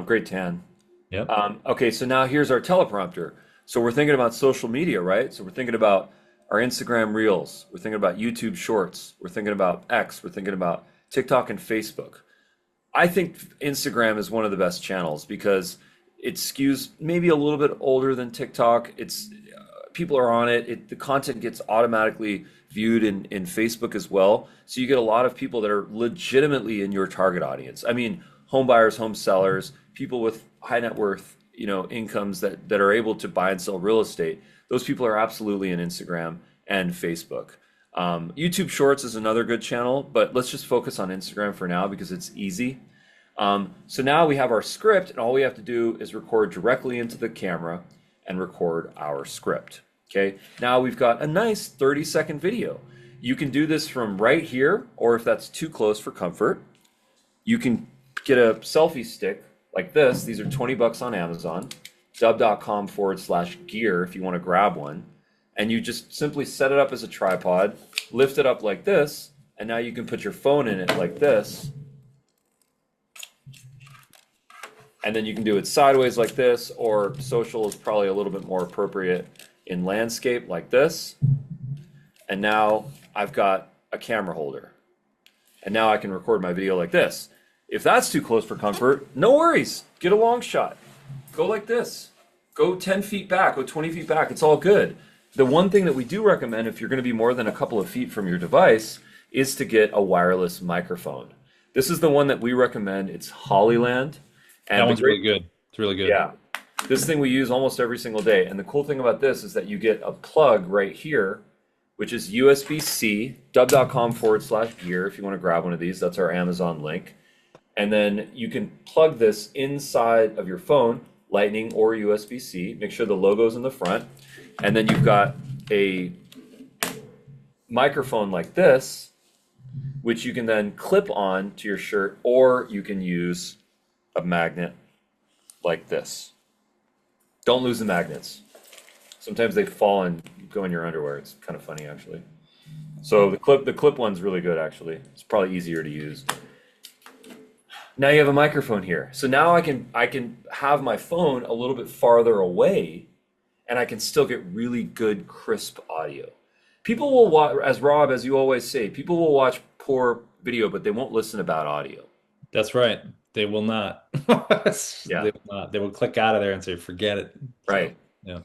great tan. Yep. Okay, so now here's our teleprompter. So we're thinking about social media, right? So we're thinking about our Instagram Reels. We're thinking about YouTube Shorts. We're thinking about X. We're thinking about TikTok and Facebook. I think Instagram is one of the best channels because it skews maybe a little bit older than TikTok. It's people are on it. The content gets automatically viewed in Facebook as well. So you get a lot of people that are legitimately in your target audience. I mean, home buyers, home sellers, people with high net worth, incomes that are able to buy and sell real estate. Those people are absolutely in Instagram and Facebook. YouTube Shorts is another good channel, but let's just focus on Instagram for now because it's easy. So now we have our script, and all we have to do is record directly into the camera and record our script. Okay, now we've got a nice 30-second video. You can do this from right here, or if that's too close for comfort, you can get a selfie stick like this. These are $20 on Amazon, dubb.com/gear if you want to grab one. And you just simply set it up as a tripod, lift it up like this, and now you can put your phone in it like this. And then you can do it sideways like this, or social is probably a little bit more appropriate in landscape like this. And now I've got a camera holder. And now I can record my video like this. If that's too close for comfort, no worries. Get a long shot. Go like this. Go 10 feet back, go 20 feet back. It's all good. The one thing that we do recommend if you're going to be more than a couple of feet from your device is to get a wireless microphone. This is the one that we recommend. It's Hollyland. And That one's really good. It's really good. Yeah. This thing we use almost every single day. And the cool thing about this is that you get a plug right here, which is USB-C, dubb.com/gear if you want to grab one of these. That's our Amazon link. And then you can plug this inside of your phone, Lightning or USB-C. Make sure the logo's in the front. And then you've got a microphone like this, which you can then clip on to your shirt, or you can use a magnet like this. Don't lose the magnets. Sometimes they fall and go in your underwear. It's kind of funny, actually. So the clip one's really good, actually. It's probably easier to use. Now you have a microphone here. So now I can have my phone a little bit farther away and I can still get really good, crisp audio. People will watch, as Rob, as you always say, people will watch poor video, but they won't listen about audio. That's right. They will not. Yeah, They will not. They will click out of there and say, forget it. So, right. yeah.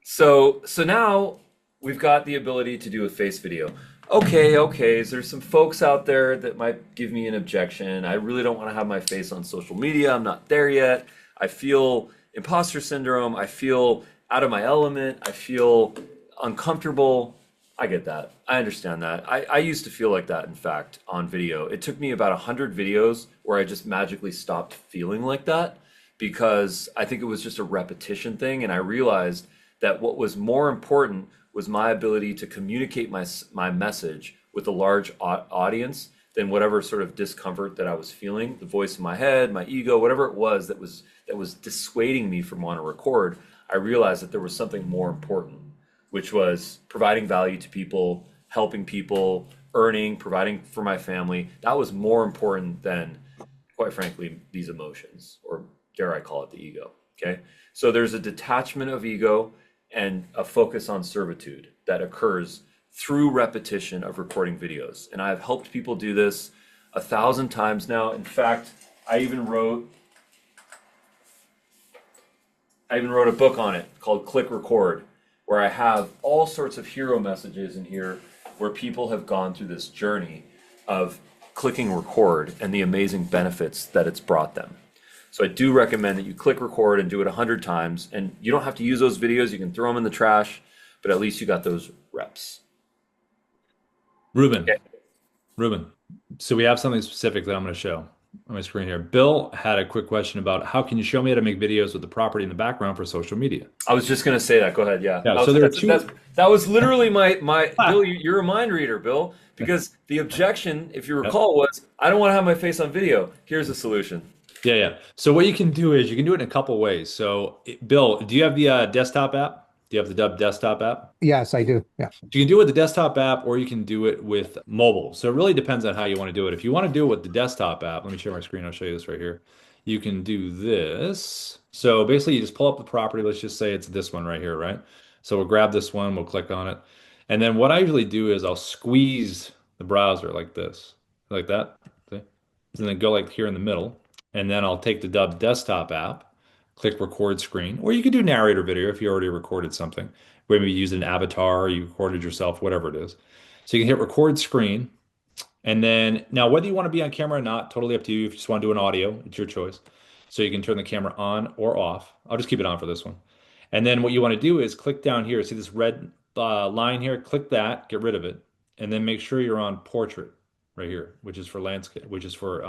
So now we've got the ability to do a face video. Okay, okay. So there's some folks out there that might give me an objection. I really don't want to have my face on social media. I'm not there yet. I feel imposter syndrome. I feel out of my element. I feel uncomfortable. I get that. I understand that. I used to feel like that, in fact, on video. It took me about 100 videos where I just magically stopped feeling like that because I think it was just a repetition thing. And I realized that what was more important was my ability to communicate my message with a large audience than whatever sort of discomfort that I was feeling, the voice in my head, my ego, whatever it was that was dissuading me from wanting to record. I realized that there was something more important, which was providing value to people, helping people, earning, providing for my family. That was more important than, quite frankly, these emotions, or dare I call it the ego. Okay. So there's a detachment of ego and a focus on servitude that occurs through repetition of recording videos. And I've helped people do this 1,000 times now. In fact, I even wrote a book on it called Click Record, where I have all sorts of hero messages in here where people have gone through this journey of clicking record and the amazing benefits that it's brought them. So I do recommend that you click record and do it 100 times. And you don't have to use those videos. You can throw them in the trash, but at least you got those reps. Ruben, Okay. Ruben. So we have something specific that I'm going to show on my screen here. Bill had a quick question about how can you show me how to make videos with the property in the background for social media? I was just going to say that. Go ahead. Yeah. Yeah, so there are That was literally my Bill, you're a mind reader, Bill, because the objection, if you Yep. recall, was I don't want to have my face on video. Here's a solution. Yeah, yeah. So what you can do is you can do it in a couple ways. So, Bill, do you have the desktop app? Do you have the Dubb desktop app? Yes, I do. Yeah. So you can do it with the desktop app or you can do it with mobile. So it really depends on how you want to do it. If you want to do it with the desktop app, let me share my screen. I'll show you this right here. You can do this. So basically you just pull up the property. Let's just say it's this one right here, right? So we'll grab this one, we'll click on it. And then what I usually do is I'll squeeze the browser like this, like that. See? And then go like here in the middle. And then I'll take the Dubb desktop app, click record screen, or you could do narrator video if you already recorded something. Maybe you used an avatar, or you recorded yourself, whatever it is. So you can hit record screen. And then now whether you want to be on camera or not, totally up to you. If you just want to do an audio, it's your choice. So you can turn the camera on or off. I'll just keep it on for this one. And then what you want to do is click down here. See this red line here? Click that, get rid of it, and then make sure you're on portrait right here, which is for landscape, which is for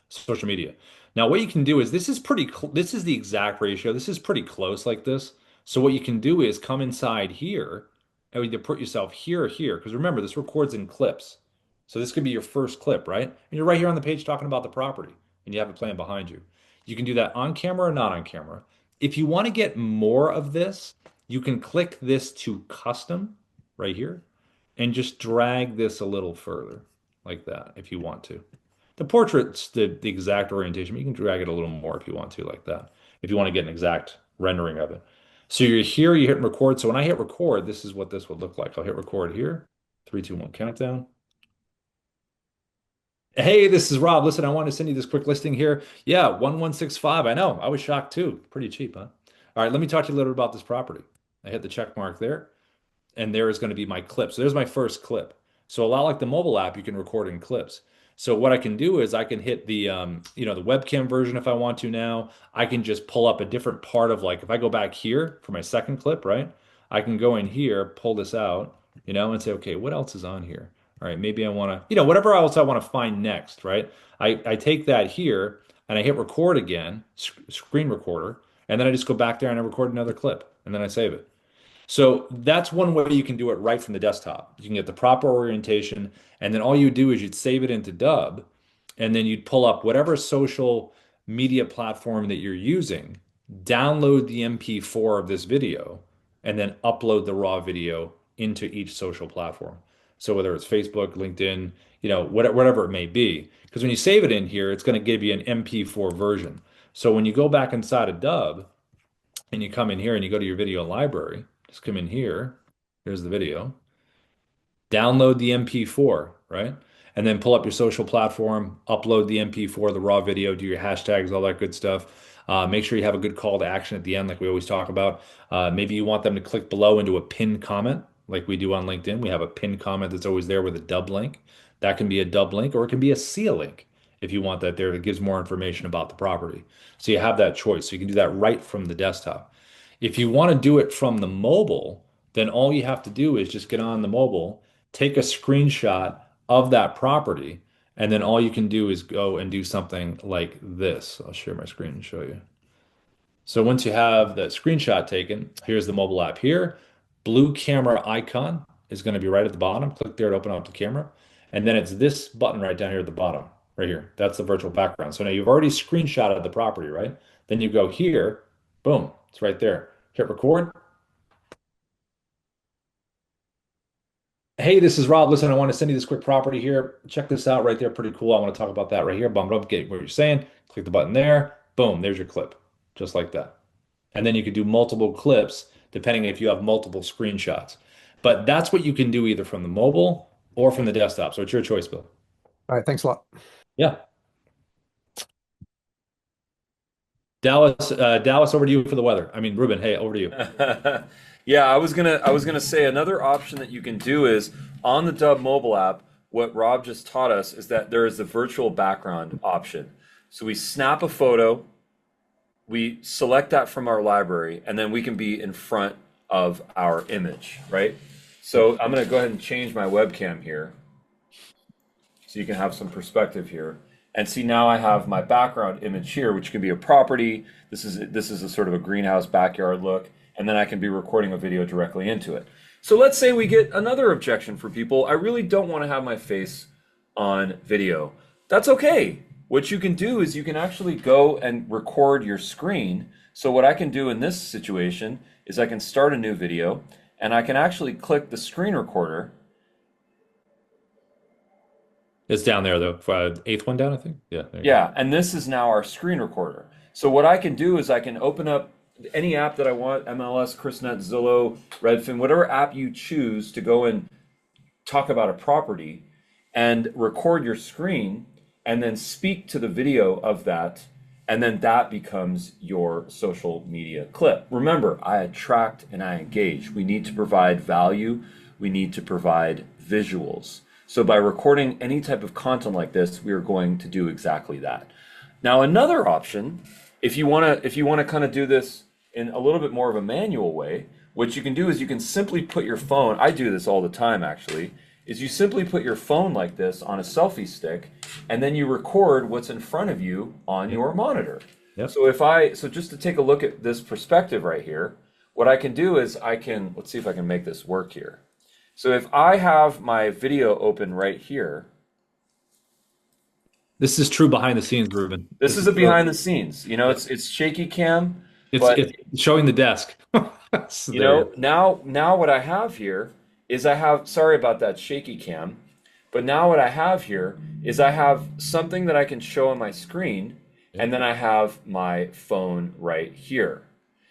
social media. Now, what you can do is this is the exact ratio. This is pretty close like this. So what you can do is come inside here and either put yourself here or here, because remember, this records in clips. So this could be your first clip, right? And you're right here on the page talking about the property, and you have a plan behind you. You can do that on camera or not on camera. If you want to get more of this, you can click this to custom right here and just drag this a little further like that if you want to. The portrait's the exact orientation, but you can drag it a little more if you want to like that, if you want to get an exact rendering of it. So you're here, you hit record. So when I hit record, this is what this would look like. I'll hit record here. 3, 2, 1, countdown. Hey, this is Rob. Listen, I want to send you this quick listing here. Yeah, 1165. I know. I was shocked too. Pretty cheap, huh? All right, let me talk to you a little bit about this property. I hit the check mark there, and there is going to be my clip. So there's my first clip. So a lot like the mobile app, you can record in clips. So what I can do is I can hit the the webcam version if I want to now. I can just pull up a different part of like if I go back here for my second clip, right? I can go in here, pull this out, and say, okay, what else is on here? All right, maybe I want to, whatever else I want to find next, right? I take that here and I hit record again, screen recorder, and then I just go back there and I record another clip and then I save it. So that's one way you can do it right from the desktop. You can get the proper orientation, and then all you do is you'd save it into Dubb, and then you'd pull up whatever social media platform that you're using, download the MP4 of this video, and then upload the raw video into each social platform. So whether it's Facebook, LinkedIn, whatever it may be. Because when you save it in here, it's going to give you an MP4 version. So when you go back inside of Dubb, and you come in here and you go to your video library, just come in here. Here's the video. Download the MP4, right? And then pull up your social platform, upload the MP4, the raw video, do your hashtags, all that good stuff. Make sure you have a good call to action at the end, like we always talk about. Maybe you want them to click below into a pinned comment, like we do on LinkedIn. We have a pinned comment that's always there with a Dubb link. That can be a Dubb link, or it can be a seal link if you want that there. That gives more information about the property. So you have that choice. So you can do that right from the desktop. If you want to do it from the mobile, then all you have to do is just get on the mobile, take a screenshot of that property, and then all you can do is go and do something like this. I'll share my screen and show you. So once you have that screenshot taken, here's the mobile app here. Blue camera icon is going to be right at the bottom. Click there to open up the camera. And then it's this button right down here at the bottom, right here. That's the virtual background. So now you've already screenshotted the property, right? Then you go here, boom, it's right there. Hit record. Hey, this is Rob. Listen, I want to send you this quick property here. Check this out right there. Pretty cool. I want to talk about that right here. Bump it up, get what you're saying. Click the button there. Boom, there's your clip. Just like that. And then you could do multiple clips depending if you have multiple screenshots. But that's what you can do either from the mobile or from the desktop. So it's your choice, Bill. All right, thanks a lot. Yeah. Dallas, over to you for the weather. I mean, Ruben, hey, over to you. Yeah, I was gonna say another option that you can do is on the Dubb mobile app. What Rob just taught us is that there is the virtual background option. So we snap a photo, we select that from our library, and then we can be in front of our image, right? So I'm gonna go ahead and change my webcam here so you can have some perspective here. And see, now I have my background image here, which can be a property. This is a sort of a greenhouse backyard look, and then I can be recording a video directly into it. So let's say we get another objection for people. I really don't want to have my face on video. That's okay. What you can do is you can actually go and record your screen. So what I can do in this situation is I can start a new video, and I can actually click the screen recorder. It's down there, though. Eighth one down, I think. Yeah. There you go. Yeah, and this is now our screen recorder. So what I can do is I can open up any app that I want, MLS, ChrisNet, Zillow, Redfin, whatever app you choose to go and talk about a property and record your screen and then speak to the video of that. And then that becomes your social media clip. Remember, I attract and I engage. We need to provide value. We need to provide visuals. So by recording any type of content like this, we are going to do exactly that. Now, another option, if you want to kind of do this in a little bit more of a manual way, what you can do is you can simply put your phone, I do this all the time actually, is you simply put your phone like this on a selfie stick, and then you record what's in front of you on your monitor. Yep. So just to take a look at this perspective right here, what I can do is let's see if I can make this work here. So if I have my video open right here, This is true behind the scenes, Ruben. this is a behind the scenes. You know, it's shaky cam, but It's showing the desk. So you there you know, go. now what I have here is sorry about that shaky cam, but now what I have here is I have something that I can show on my screen, and then I have my phone right here.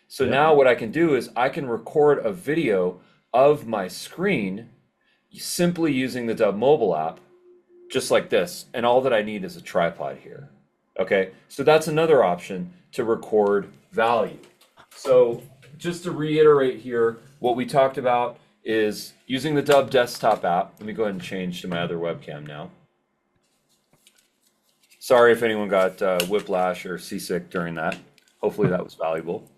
So now what I can do is I can record a video of my screen simply using the Dubb mobile app, just like this. And all that I need is a tripod here. Okay, so that's another option to record value. So just to reiterate here, what we talked about is using the Dubb desktop app. Let me go ahead and change to my other webcam now. Sorry if anyone got whiplash or seasick during that. Hopefully that was valuable.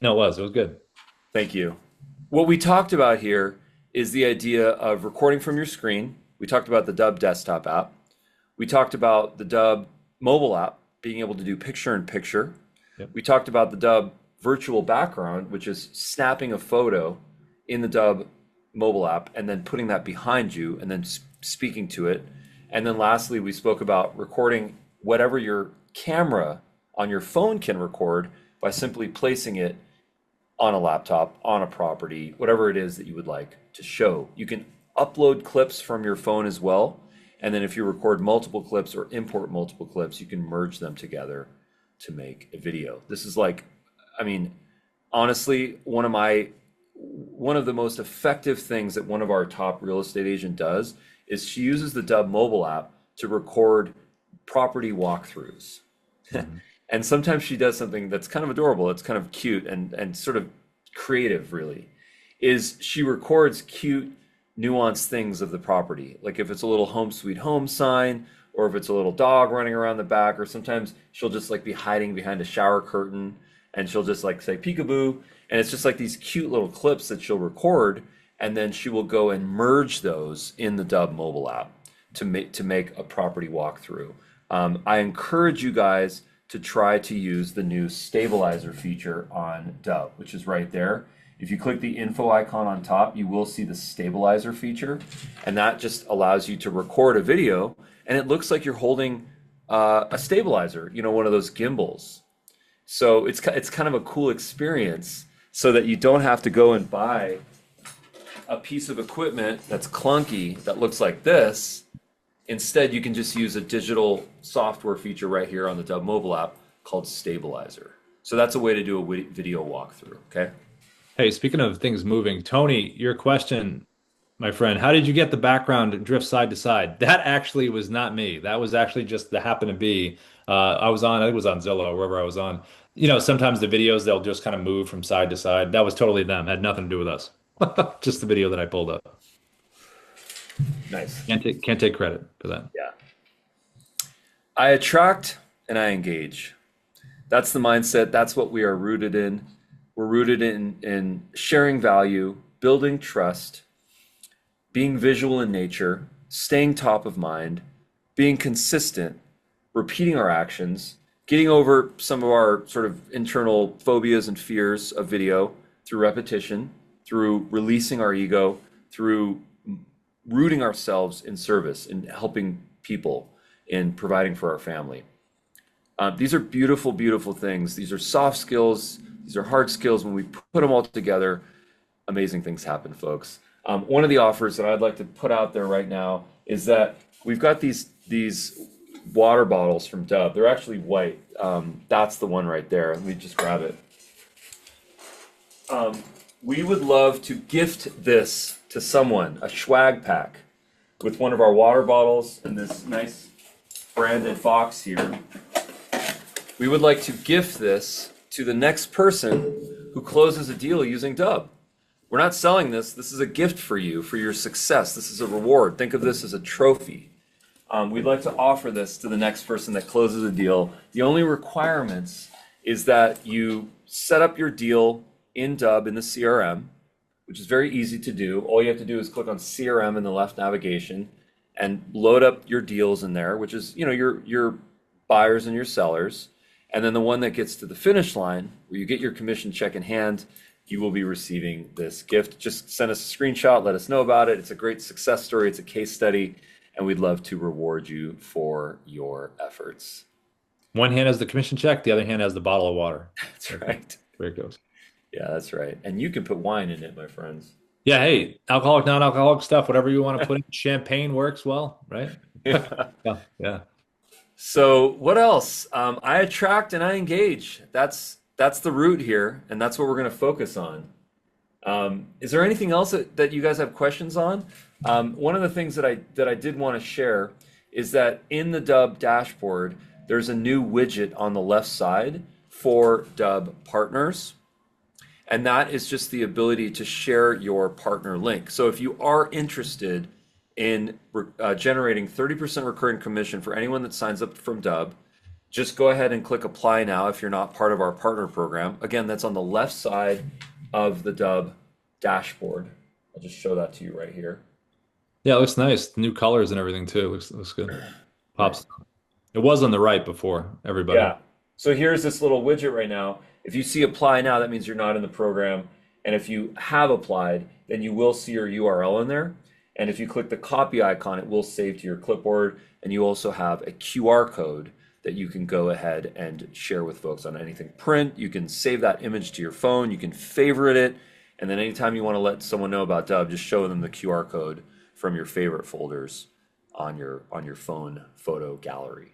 No, it was good. Thank you. What we talked about here is the idea of recording from your screen. We talked about the Dubb desktop app. We talked about the Dubb mobile app, being able to do picture-in-picture. Yep. We talked about the Dubb virtual background, which is snapping a photo in the Dubb mobile app and then putting that behind you and then speaking to it. And then lastly, we spoke about recording whatever your camera on your phone can record by simply placing it on a laptop, on a property, whatever it is that you would like to show. You can upload clips from your phone as well. And then if you record multiple clips or import multiple clips, you can merge them together to make a video. This is like I mean, honestly, one of the most effective things that one of our top real estate agent does is she uses the Dubb mobile app to record property walkthroughs. Mhm. And sometimes she does something that's kind of adorable. It's kind of cute and sort of creative, really. Is she records cute, nuanced things of the property. Like if it's a little home sweet home sign, or if it's a little dog running around the back, or sometimes she'll just like be hiding behind a shower curtain and she'll just like say peekaboo. And it's just like these cute little clips that she'll record, and then she will go and merge those in the Dubb mobile app to make a property walkthrough. I encourage you guys to try to use the new stabilizer feature on Dubb, which is right there. If you click the info icon on top, you will see the stabilizer feature, and that just allows you to record a video, and it looks like you're holding a stabilizer, one of those gimbals. So it's kind of a cool experience, so that you don't have to go and buy a piece of equipment that's clunky that looks like this. Instead, you can just use a digital software feature right here on the Dubb mobile app called Stabilizer. So that's a way to do a video walkthrough, okay? Hey, speaking of things moving, Tony, your question, my friend, how did you get the background to drift side to side? That actually was not me. That was actually just the happen to be. I think it was on Zillow, wherever I was on. Sometimes the videos, they'll just kind of move from side to side. That was totally them. Had nothing to do with us. Just the video that I pulled up. Nice. Can't take credit for that. Yeah. I attract and I engage. That's the mindset. That's what we are rooted in. We're rooted in sharing value, building trust, being visual in nature, staying top of mind, being consistent, repeating our actions, getting over some of our sort of internal phobias and fears of video through repetition, through releasing our ego, through rooting ourselves in service, in helping people, in providing for our family. These are beautiful, beautiful things. These are soft skills. These are hard skills. When we put them all together, amazing things happen, folks. One of the offers that I'd like to put out there right now is that we've got these water bottles from Dubb. They're actually white. That's the one right there. Let me just grab it. We would love to gift this to someone, a swag pack with one of our water bottles and this nice branded box here. We would like to gift this to the next person who closes a deal using Dubb. We're not selling this. This is a gift for you, for your success. This is a reward. Think of this as a trophy. We'd like to offer this to the next person that closes a deal. The only requirements is that you set up your deal in Dubb in the CRM, which is very easy to do. All you have to do is click on CRM in the left navigation and load up your deals in there, which is your buyers and your sellers. And then the one that gets to the finish line, where you get your commission check in hand, you will be receiving this gift. Just send us a screenshot, let us know about it. It's a great success story. It's a case study, and we'd love to reward you for your efforts. One hand has the commission check, the other hand has the bottle of water. That's right. There it goes. Yeah, that's right. And you can put wine in it, my friends. Yeah, hey, alcoholic, non-alcoholic stuff, whatever you want to put in. Champagne works well, right? Yeah. Yeah, yeah. So what else? I attract and I engage. That's the root here, and that's what we're going to focus on. Is there anything else that you guys have questions on? One of the things that I did want to share is that in the Dubb dashboard, there's a new widget on the left side for Dubb partners. And that is just the ability to share your partner link. So if you are interested in generating 30% recurring commission for anyone that signs up from Dubb, just go ahead and click apply now if you're not part of our partner program. Again, that's on the left side of the Dubb dashboard. I'll just show that to you right here. Yeah, it looks nice. New colors and everything too. Looks good. Pops. It was on the right before, everybody. Yeah. So here's this little widget right now. If you see apply now, that means you're not in the program. And if you have applied, then you will see your URL in there. And if you click the copy icon, it will save to your clipboard. And you also have a QR code that you can go ahead and share with folks on anything print. You can save that image to your phone. You can favorite it. And then anytime you want to let someone know about Dubb, just show them the QR code from your favorite folders on your phone photo gallery.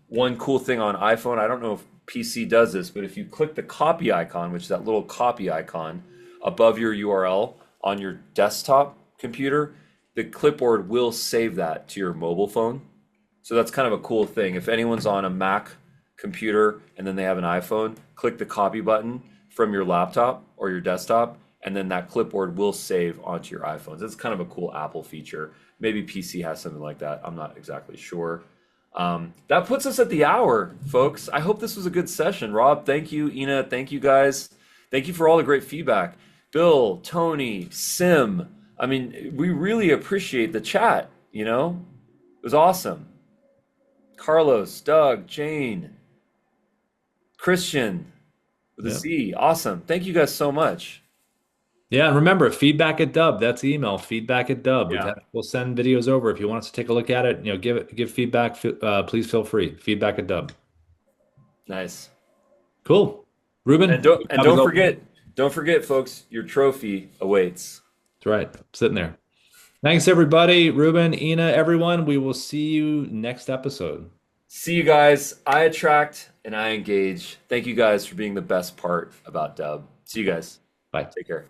One cool thing on iPhone, I don't know if PC does this, but if you click the copy icon, which is that little copy icon above your URL on your desktop computer, the clipboard will save that to your mobile phone. So that's kind of a cool thing. If anyone's on a Mac computer and then they have an iPhone, click the copy button from your laptop or your desktop, and then that clipboard will save onto your iPhones. It's kind of a cool Apple feature. Maybe PC has something like that. I'm not exactly sure. That puts us at the hour, folks. I hope this was a good session. Rob, thank you. Ina, thank you guys. Thank you for all the great feedback. Bill, Tony, Sim. I mean, we really appreciate the chat, you know? It was awesome. Carlos, Doug, Jane, Christian with a Yeah. Z. Awesome. Thank you guys so much. Yeah, and remember, feedback at Dubb. That's the email. Feedback at Dubb. Yeah. We'll send videos over if you want us to take a look at it. Give feedback. Please feel free. Feedback at Dubb. Nice. Cool. Ruben, And good job as always. don't forget, folks, your trophy awaits. That's right. Sitting there. Thanks, everybody. Ruben, Ina, everyone. We will see you next episode. See you guys. I attract and I engage. Thank you guys for being the best part about Dubb. See you guys. Bye. Take care.